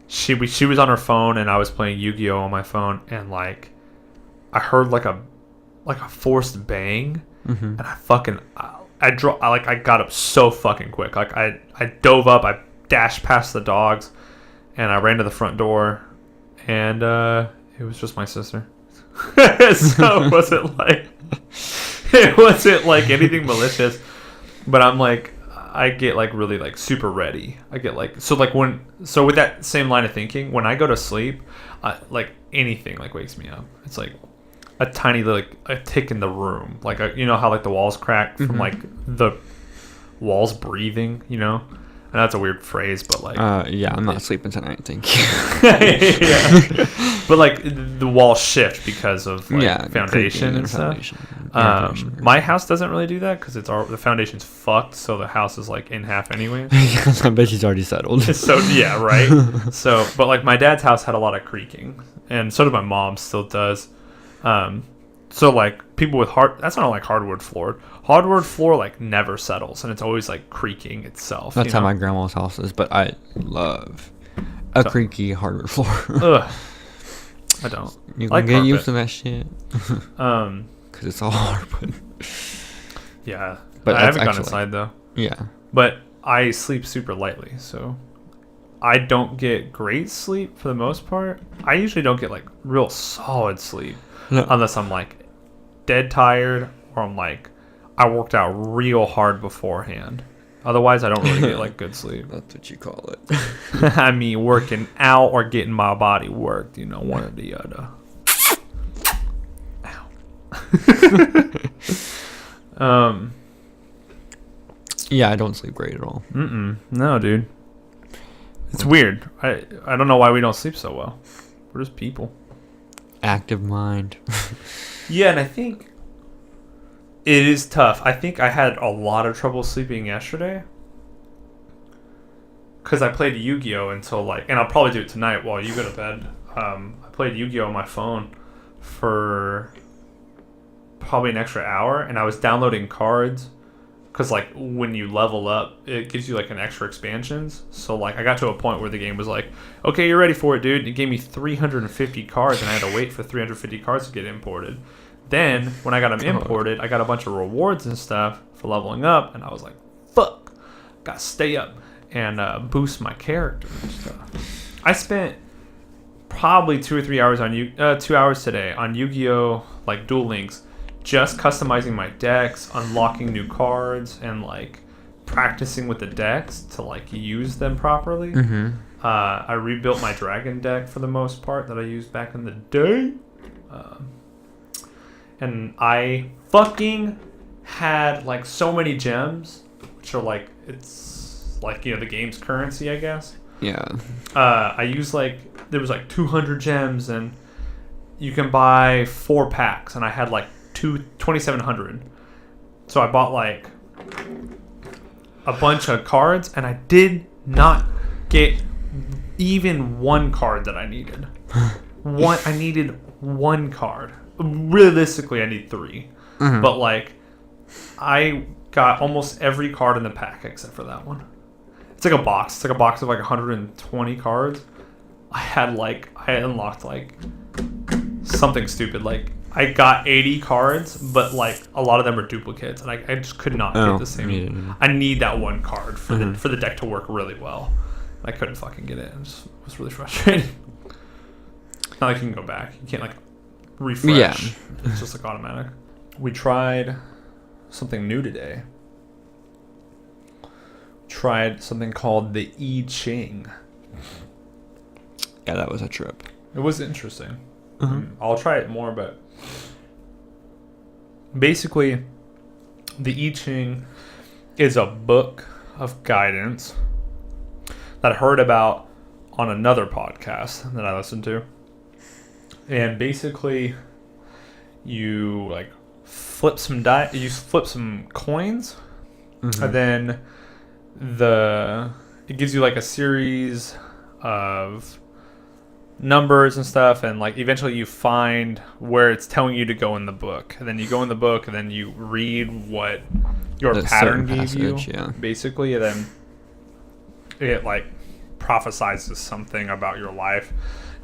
she was on her phone and I was playing Yu-Gi-Oh on my phone, and like I heard like a forced bang, Mm-hmm. and I got up so fucking quick. Like I dove up, I dashed past the dogs, and I ran to the front door, and it was just my sister. So it wasn't like anything malicious, but I get like really like super ready. I get like with that same line of thinking, when I go to sleep, like anything like wakes me up. It's like a tiny like a tick in the room, like you know how like the walls crack from Mhm. like the walls breathing, you know. And that's a weird phrase, but like Yeah, I'm not sleeping tonight. Thank you. yeah. But like the walls shift because of like Yeah, foundation creaking and stuff. foundation. Yeah, foundation. My house doesn't really do that because the foundation's fucked, so the house is like in half anyway. I bet she's already settled. So yeah, right. So, but like my dad's house had a lot of creaking, and so did my mom. Still does. So like people with that's not like hardwood floor. Hardwood floor like never settles, and it's always like creaking itself. That's you how know? my grandma's house is, but I love a creaky hardwood floor. Ugh. I don't. You can Like get used carpet. to that shit because it's all hardwood. Yeah, But I that's haven't gone actually- inside though. Yeah. But I sleep super lightly, so I don't get great sleep for the most part. I usually don't get like real solid sleep No. unless I'm like dead tired or I'm like I worked out real hard beforehand. Otherwise, I don't really get like good sleep. That's what you call it. I mean, working out or getting my body worked, you know, one or the other. Ow. Yeah, I don't sleep great at all. No, dude. It's weird. I don't know why we don't sleep so well. We're just people. Active mind. Yeah, and I think it is tough. I think I had a lot of trouble sleeping yesterday because I played Yu-Gi-Oh until like, and I'll probably do it tonight while you go to bed. I played Yu-Gi-Oh on my phone for probably an extra hour, and I was downloading cards because like when you level up, it gives you like an extra expansions. So like I got to a point where the game was like, okay, you're ready for it, dude. And it gave me 350 cards, and I had to wait for 350 cards to get imported. Then when I got them imported, I got a bunch of rewards and stuff for leveling up, and I was like, fuck, gotta stay up and boost my character and stuff. I spent probably 2 or 3 hours on 2 hours today on Yu-Gi-Oh! Like Duel Links, just customizing my decks, unlocking new cards, and like practicing with the decks to like use them properly. I rebuilt my dragon deck for the most part that I used back in the day. And I fucking had like so many gems, which are like, it's like, you know, the game's currency, I guess. Yeah. I used like, there was like 200 gems, and you can buy 4 packs, and I had like 2,700. So I bought like a bunch of cards, and I did not get even one card that I needed. I needed one card. Realistically, I need 3. But like, I got almost every card in the pack except for that one. It's like a box. It's like a box of like 120 cards. I unlocked like something stupid. Like I got 80 cards, but like a lot of them are duplicates, and I just could not get the same. Yeah. I need that one card for the deck to work really well. I couldn't fucking get it. It was really frustrating. Not like you can go back. You can't like refresh. Yeah. It's just like automatic. We tried something new today. Tried something called the I Ching. Yeah, that was a trip. It was interesting. I'll try it more, but basically, the I Ching is a book of guidance that I heard about on another podcast that I listened to. And basically, you like flip some coins, and then it gives you like a series of numbers and stuff, and like eventually you find where it's telling you to go in the book, and then you go in the book, and then you read what your pattern gave you, basically, and then it like prophesizes something about your life.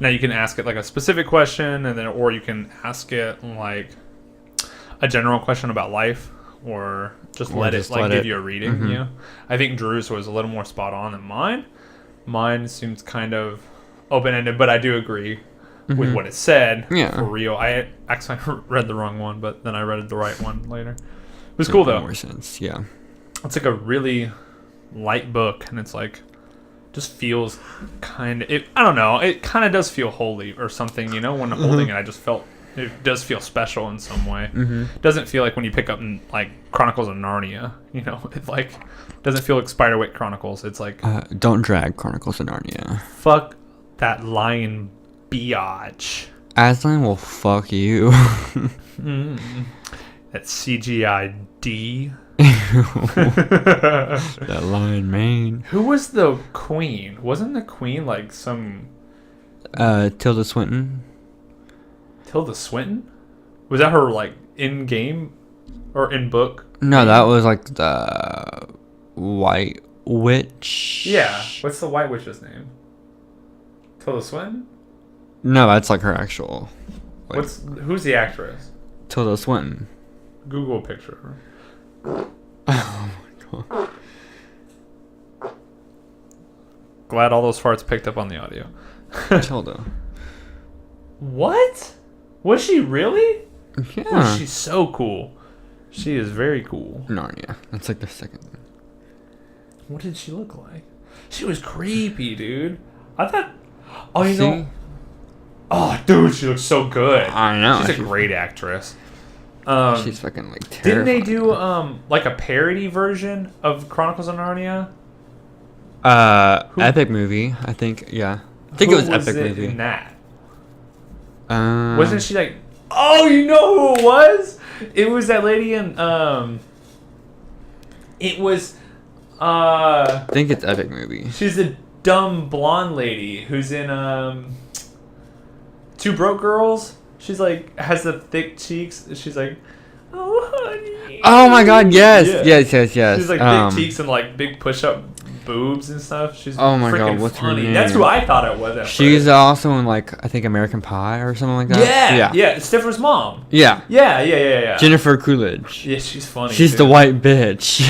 Now you can ask it like a specific question, and then or you can ask it like a general question about life, or just let it give you a reading. Yeah, I think Drew's was a little more spot on than mine. Mine seems kind of open-ended, but I do agree with what it said. Yeah, for real. I actually read the wrong one, but then I read the right one later. It was cool though. More sense. Yeah, it's like a really light book, and it's like just feels kind of. I don't know. It kind of does feel holy or something. You know, when I'm holding it, I just felt. It does feel special in some way. It doesn't feel like when you pick up like Chronicles of Narnia. You know, it like doesn't feel like Spiderwick Chronicles. It's like don't drag Chronicles of Narnia. Fuck that lion biatch. Aslan will fuck you. That CGI D. That lion mane. Who was the queen? Wasn't the queen like some Tilda Swinton? Tilda Swinton? Was that her like in game or in book? No, that was like the White Witch. Yeah. What's the White Witch's name? Tilda Swinton? No, that's like her actual. Like, who's the actress? Tilda Swinton. Google a picture of her. Oh my god. Glad all those farts picked up on the audio. Tilda. What? Was she really? Yeah. Oh, she's so cool. She is very cool. Narnia. That's like the second one. What did she look like? She was creepy, dude. I thought. Oh, you know. Oh, dude, she looks so good. I know. She's a great actress. She's fucking like terrifying. Didn't they do like a parody version of Chronicles of Narnia? Epic movie, I think. Yeah, I think it was Epic movie. In that? Wasn't she like? Oh, you know who it was? It was that lady in It was. I think it's Epic movie. She's a dumb blonde lady who's in Two Broke Girls. She's like has the thick cheeks. She's like, oh honey. Oh my God! Yes, Yeah. yes. She's like thick cheeks and like big push-up boobs and stuff. She's Oh my God, freaking what's her funny. name? That's who I thought it was. At She's first. also in like I think American Pie or something like that. Yeah. Stifler's mom. Yeah. Yeah. Jennifer Coolidge. Yeah, she's funny. She's too. the white bitch.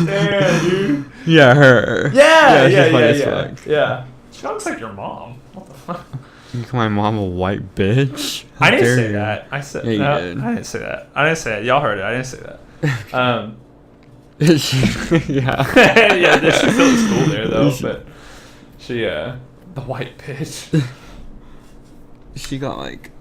Yeah, dude. Yeah, her. she's funny as fuck. Yeah. She looks like your mom. What the fuck? You call my mom a white bitch? How I didn't dare say you. that. I said Yeah, you no, did. I didn't say that. Y'all heard it. I didn't say that. Yeah. Yeah, she still looks cool there though. But she, the white bitch. She got like,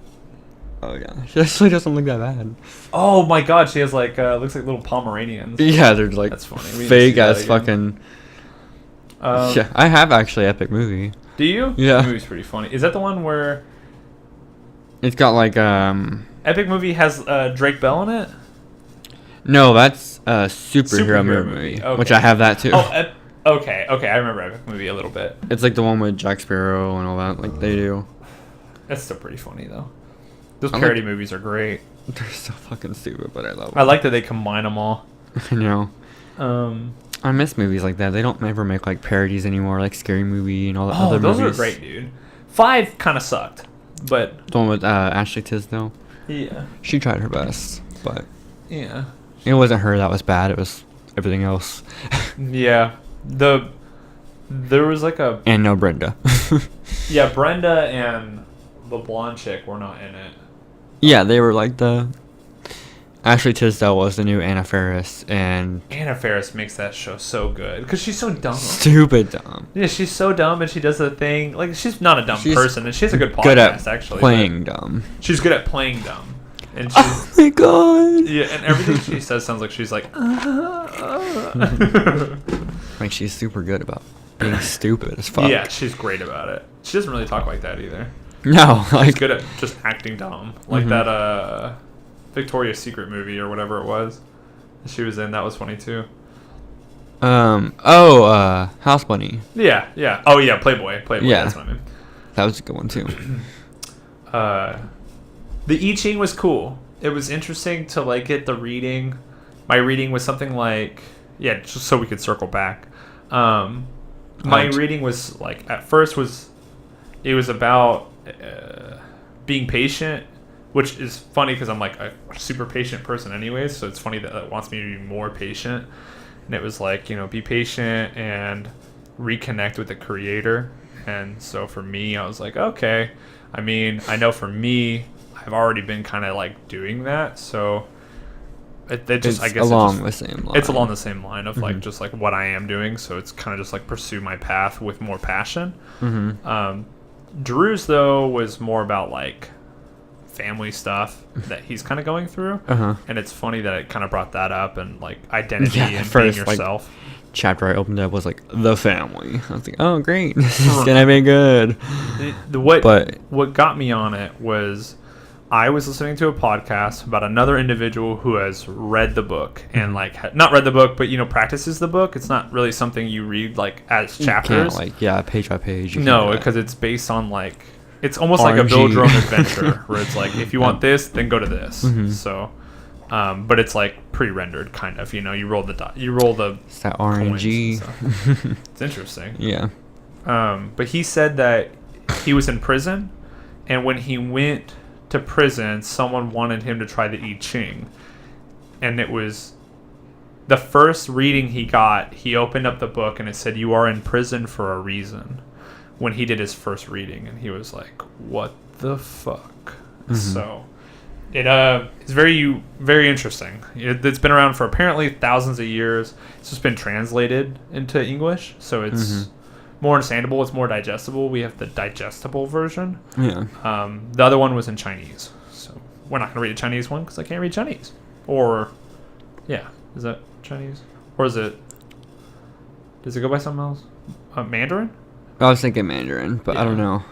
oh yeah, she actually doesn't look that bad. Oh my God, she has like looks like little Pomeranians. Yeah, they're like That's funny. We need to fake see that ass again. fucking. Yeah, I have actually Epic Movie. Do you? Yeah. The movie's pretty funny. Is that the one where It's got like Epic Movie has Drake Bell in it? no, that's a superhero Superhero movie, movie, okay. which I have that too. Oh, okay. I remember Epic Movie a little bit. It's like the one with Jack Sparrow and all that. Like they do. That's still pretty funny though. Those I like- parody movies are great. They're so fucking stupid, but I love I them. like that they combine them all. I know. Um, I miss movies like that. They don't ever make like parodies anymore, like Scary Movie and all the oh, other those movies. are great, dude. 5 kind of sucked, but The one with Ashley Tisdale. yeah, She tried her best, but yeah, it wasn't her that was bad. It was everything else. yeah. There was like a And no Brenda. yeah, Brenda and the blonde chick were not in it. Yeah, they were like the. Ashley Tisdale was the new Anna Faris, and Anna Faris makes that show so good because she's so dumb. stupid dumb. Yeah, she's so dumb, and she does the thing like she's not a dumb She's person, and she has a good podcast Good at actually. playing dumb. but she's good at playing dumb, and she's Oh my god! yeah, and everything she says sounds like she's like. Like she's super good about being stupid as fuck. Yeah, she's great about it. She doesn't really talk like that either. No, She's like good at just acting dumb, like Mhm. that Victoria's Secret movie or whatever it was. that She was in that was funny too. House Bunny. Yeah. Oh yeah, Playboy. Yeah. That's what I mean. That was a good one too. The I Ching was cool. It was interesting to like get the reading. My reading was something like just so we could circle back. My Ouch. reading was like at first it was about being patient, which is funny because I'm like a super patient person anyways. So it's funny that it wants me to be more patient. And it was like be patient and reconnect with the creator. And so for me, I was like, okay. I mean, I know for me, I've already been kind of like doing that. So it just, It's I guess along the same line. it's along the same line of like Mhm. just like what I am doing. So it's kind of just like pursue my path with more passion. Mm-hmm. Drew's though was more about like family stuff that he's kind of going through. Uh-huh. And it's funny that it kind of brought that up and like identity Yeah, and at first, being like, yourself. Chapter I opened up was like the family. I was like, oh great, this is gonna be good. What got me on it was I was listening to a podcast about another individual who has read the book and like not read the book, but practices the book. It's not really something you read like as You can't, chapters. like page by page. you No, can't do that. because it's based on like it's almost like a build your own adventure where it's like if you want this, then go to this. Mhm. So, but it's like pre-rendered kind of. You roll the It's that coins RNG. and stuff. It's interesting. Yeah. But he said that he was in prison, and when he went to prison, someone wanted him to try the I Ching, and it was the first reading he got. He opened up the book and it said, "You are in prison for a reason." When he did his first reading, and he was like, "What the fuck?" Mhm. So it's very very interesting. It's been around for apparently thousands of years. It's just been translated into English, so it's Mhm. more understandable. It's more digestible. We have the digestible version. Yeah. The other one was in Chinese, so we're not gonna read the Chinese one because I can't read Chinese. Or, is that Chinese? Or is it? Does it go by something else? Mandarin? I was thinking Mandarin, but I don't know.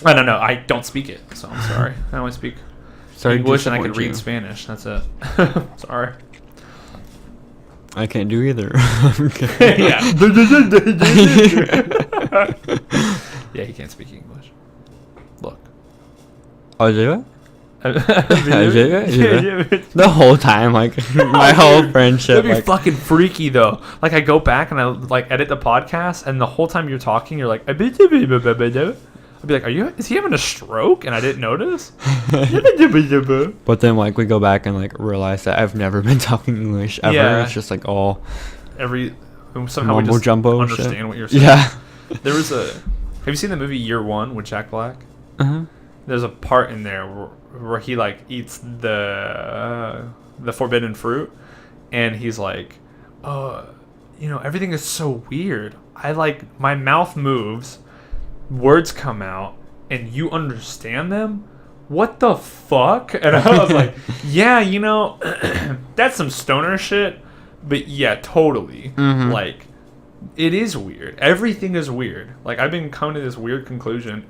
I don't know. I don't speak it, so I'm sorry. I only speak Sorry to English and I can disappoint read you. Spanish. That's it. Sorry. I can't do either. Yeah. Yeah, he can't speak English. Look. Oh, did it? Yeah. The whole time, like my whole friendship. That'd be Like, fucking freaky though. Like I go back and I like edit the podcast, and the whole time you're talking, you're like, I'd be like, is he having a stroke? And I didn't notice. but then like we go back and like realize that I've never been talking English ever. Yeah. It's just like all Somehow we mumbo just jumbo understand shit. what you're saying. Yeah. There was have you seen the movie Year One with Jack Black? Uh-huh. There's a part in there where he like eats the forbidden fruit, and he's like, everything is so weird. I like my mouth moves, words come out, and you understand them. What the fuck? And I was like, yeah, that's some stoner shit. But yeah, totally. Mhm. Like, it is weird. Everything is weird. Like, I've been coming to this weird conclusion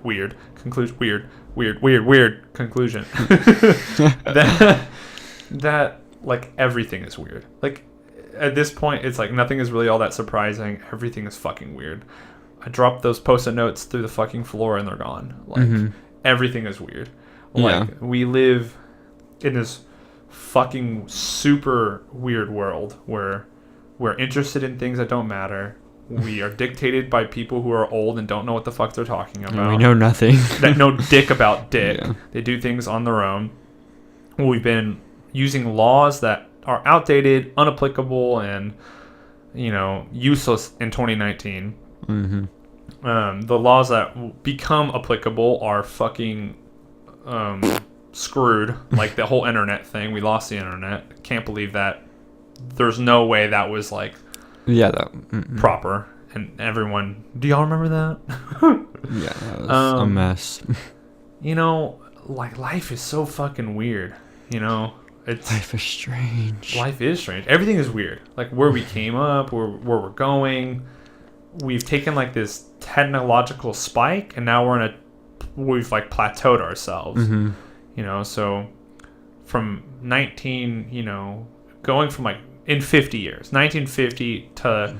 that like everything is weird. Like at this point, it's like nothing is really all that surprising. Everything is fucking weird. I dropped those post-it notes through the fucking floor and they're gone. Like everything is weird. Like we live in this fucking super weird world where we're interested in things that don't matter. We are dictated by people who are old and don't know what the fuck they're talking about. And we know nothing. That know dick about dick. Yeah. They do things on their own. We've been using laws that are outdated, unapplicable, and useless in 2019. The laws that become applicable are fucking screwed. Like the whole internet thing. We lost the internet. Can't believe that. There's no way that was like proper. And everyone, do y'all remember that? Yeah, that was a mess. Like life is so fucking weird. Life is strange. Life is strange. Everything is weird. Like where we came up, where we're going. We've taken like this technological spike, and now we've like plateaued ourselves. So from going from like in 50 years, 1950 to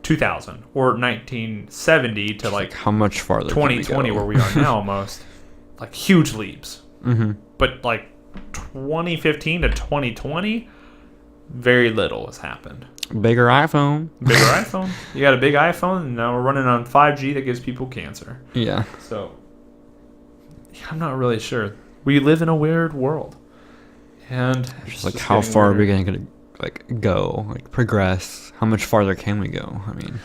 2000, or 1970 to like how much farther 2020 where we are now, almost like huge leaps. But like 2015 to 2020, very little has happened. Bigger iPhone. You got a big iPhone, and now we're running on 5G that gives people cancer. Yeah. So I'm not really sure. We live in a weird world, and just like how far are we gonna go, like progress? How much farther can we go? I mean,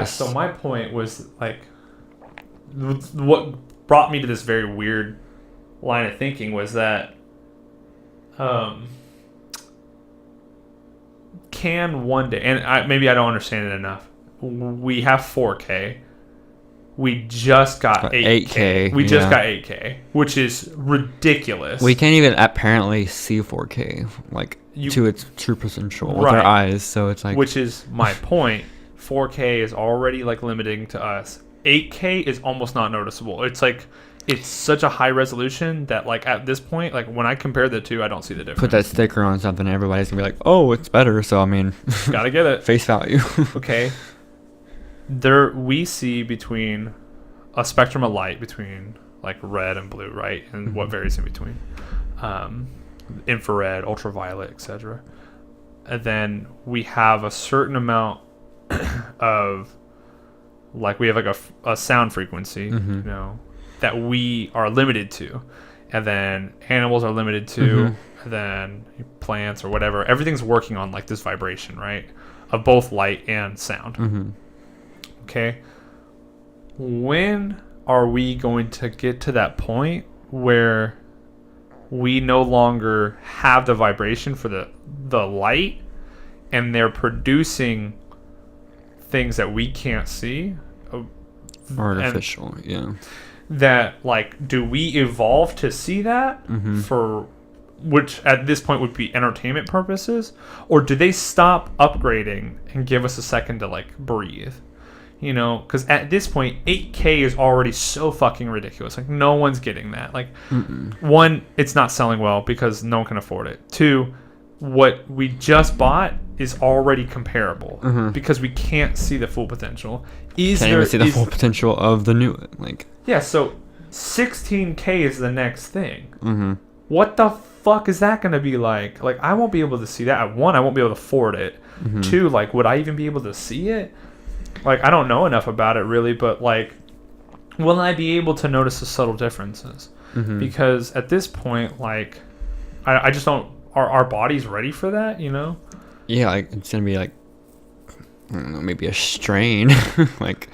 So my point was like, what brought me to this very weird line of thinking was that, can one day, and maybe I don't understand it enough. We have 4K. We just got 8K. We just got 8K, which is ridiculous. We can't even apparently see 4K to its true potential with our eyes. So it's like, which is my point. 4K is already like limiting to us. 8K is almost not noticeable. It's like it's such a high resolution that like at this point, like when I compare the two, I don't see the difference. Put that sticker on something, everybody's gonna be like, "Oh, it's better." So I mean, gotta get it. Face value. Okay. We see between a spectrum of light between like red and blue, right? And what varies in between. Infrared, ultraviolet, etc. And then we have a certain amount of like we have like a sound frequency, that we are limited to. And then animals are limited to, and then plants or whatever. Everything's working on like this vibration, right? Of both light and sound. Okay. When are we going to get to that point where we no longer have the vibration for the light, and they're producing things that we can't see? Artificial, yeah. That like, do we evolve to see that for which at this point would be entertainment purposes, or do they stop upgrading and give us a second to like breathe? Because at this point 8K is already so fucking ridiculous. Like no one's getting that. Like one, it's not selling well because no one can afford it. Two, what we just bought is already comparable because we can't see the full potential. Can't even see the full potential of the new, like. Yeah, so 16K is the next thing. What the fuck is that going to be like? Like, I won't be able to see that. One, I won't be able to afford it. Two, like, would I even be able to see it? Like, I don't know enough about it really, but like, will I be able to notice the subtle differences? Because at this point, like, I just don't. Are our bodies ready for that? You know? Yeah, like it's gonna be like, I don't know, maybe a strain, like.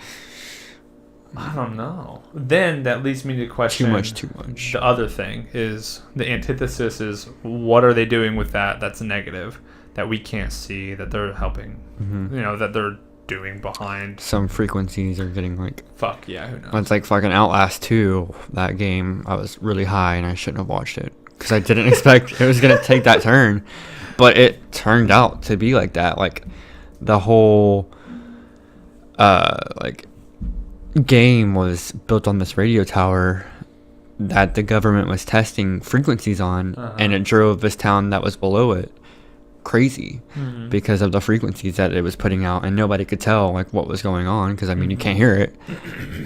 I don't know. Then that leads me to question. Too much. The other thing is the antithesis is what are they doing with that? That's negative, that we can't see, that they're helping. You know, that they're doing behind. Some frequencies are getting like. Fuck yeah, who knows? It's like fucking Outlast 2. That game, I was really high and I shouldn't have watched it because I didn't expect it was gonna take that turn, but it turned out to be like that. Like the whole, like. Game was built on this radio tower that the government was testing frequencies on, and it drove this town that was below it crazy because of the frequencies that it was putting out, and nobody could tell like what was going on because I mean you can't hear it,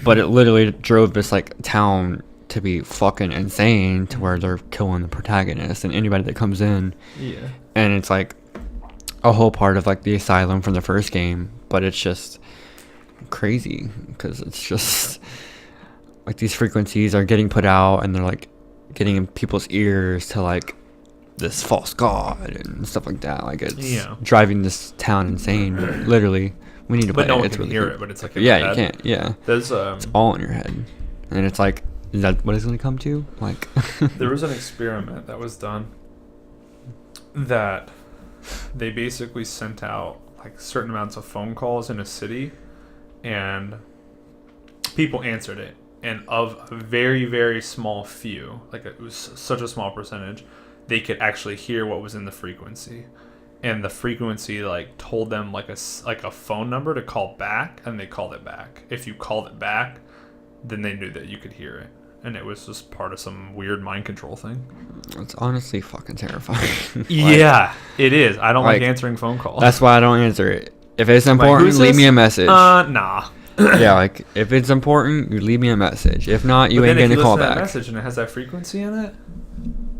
but it literally drove this like town to be fucking insane to where they're killing the protagonist and anybody that comes in. And it's like a whole part of like the asylum from the first game, but it's just crazy because it's just like these frequencies are getting put out and they're like getting in people's ears to like this false god and stuff like that. Like it's driving this town insane. Literally, we need to play no it. one It's can really hear cool. it, but it's like you can't. Yeah, there's it's all in your head, and it's like, is that what it's gonna come to? Like, there was an experiment that was done that they basically sent out like certain amounts of phone calls in a city, and people answered it, and of a very, very small few, like it was such a small percentage, they could actually hear what was in the frequency, and the frequency like told them like a phone number to call back, and they called it back. If you called it back, then they knew that you could hear it, and it was just part of some weird mind control thing. it's honestly fucking terrifying. Yeah, it is. I don't like like, answering phone calls. That's why I don't answer it. If it's important, leave me a message. Nah. Yeah, like if it's important, you leave me a message. If not, you ain't getting a call back. That message and it has that frequency in it.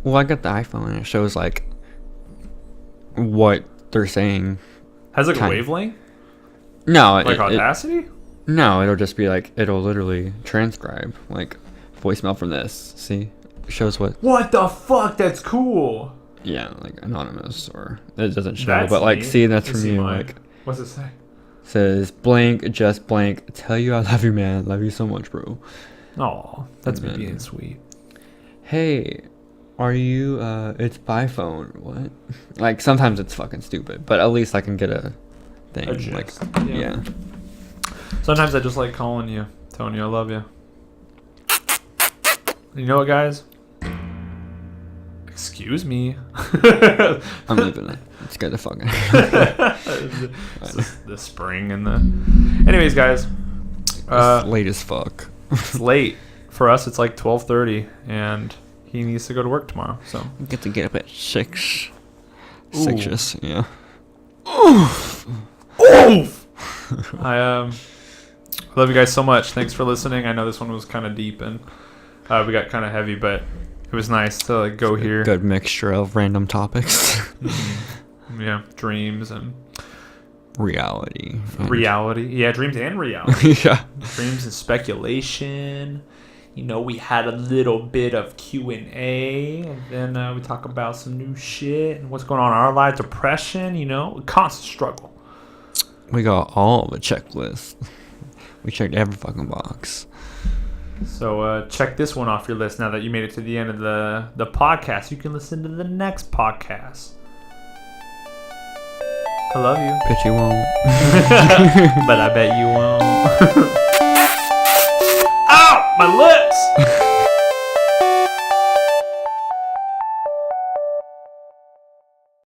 Well, I got the iPhone and it shows like what they're saying. Has like a wavelength? No, like Audacity? No, it'll just be like it'll literally transcribe like voicemail from this. See, it shows what. What the fuck? That's cool. Yeah, like anonymous or it doesn't show, That's but like neat. see that's Let's from see you. mine. Like what's it say? Says blank, just blank. Tell you I love you, man. Love you so much, bro. Oh, that's me Man. being sweet. Hey, are you? It's by phone. What? Like sometimes it's fucking stupid, but at least I can get a thing. A Like gist, yeah. Sometimes I just like calling you, telling you I love you. You know what, guys? Excuse me. I'm leaving it. It's good to fucking. It's the spring and the. Anyways, guys. It's late as fuck. It's late for us. It's like 12:30, and he needs to go to work tomorrow. So Get to get up at 6. Ooh. 6, yeah. Oof. I love you guys so much. Thanks for listening. I know this one was kind of deep and we got kind of heavy, but it was nice to like go here. Good mixture of random topics. Yeah, dreams and Reality. reality. Yeah, dreams and reality. Yeah. Dreams and speculation. You know, we had a little bit of Q&A, and then we talk about some new shit and what's going on in our life, depression, you know, constant struggle. We got all the checklists. We checked every fucking box. So check this one off your list now that you made it to the end of the podcast. You can listen to the next podcast. I love you. Bet you won't. But I bet you won't. Ow! My lip!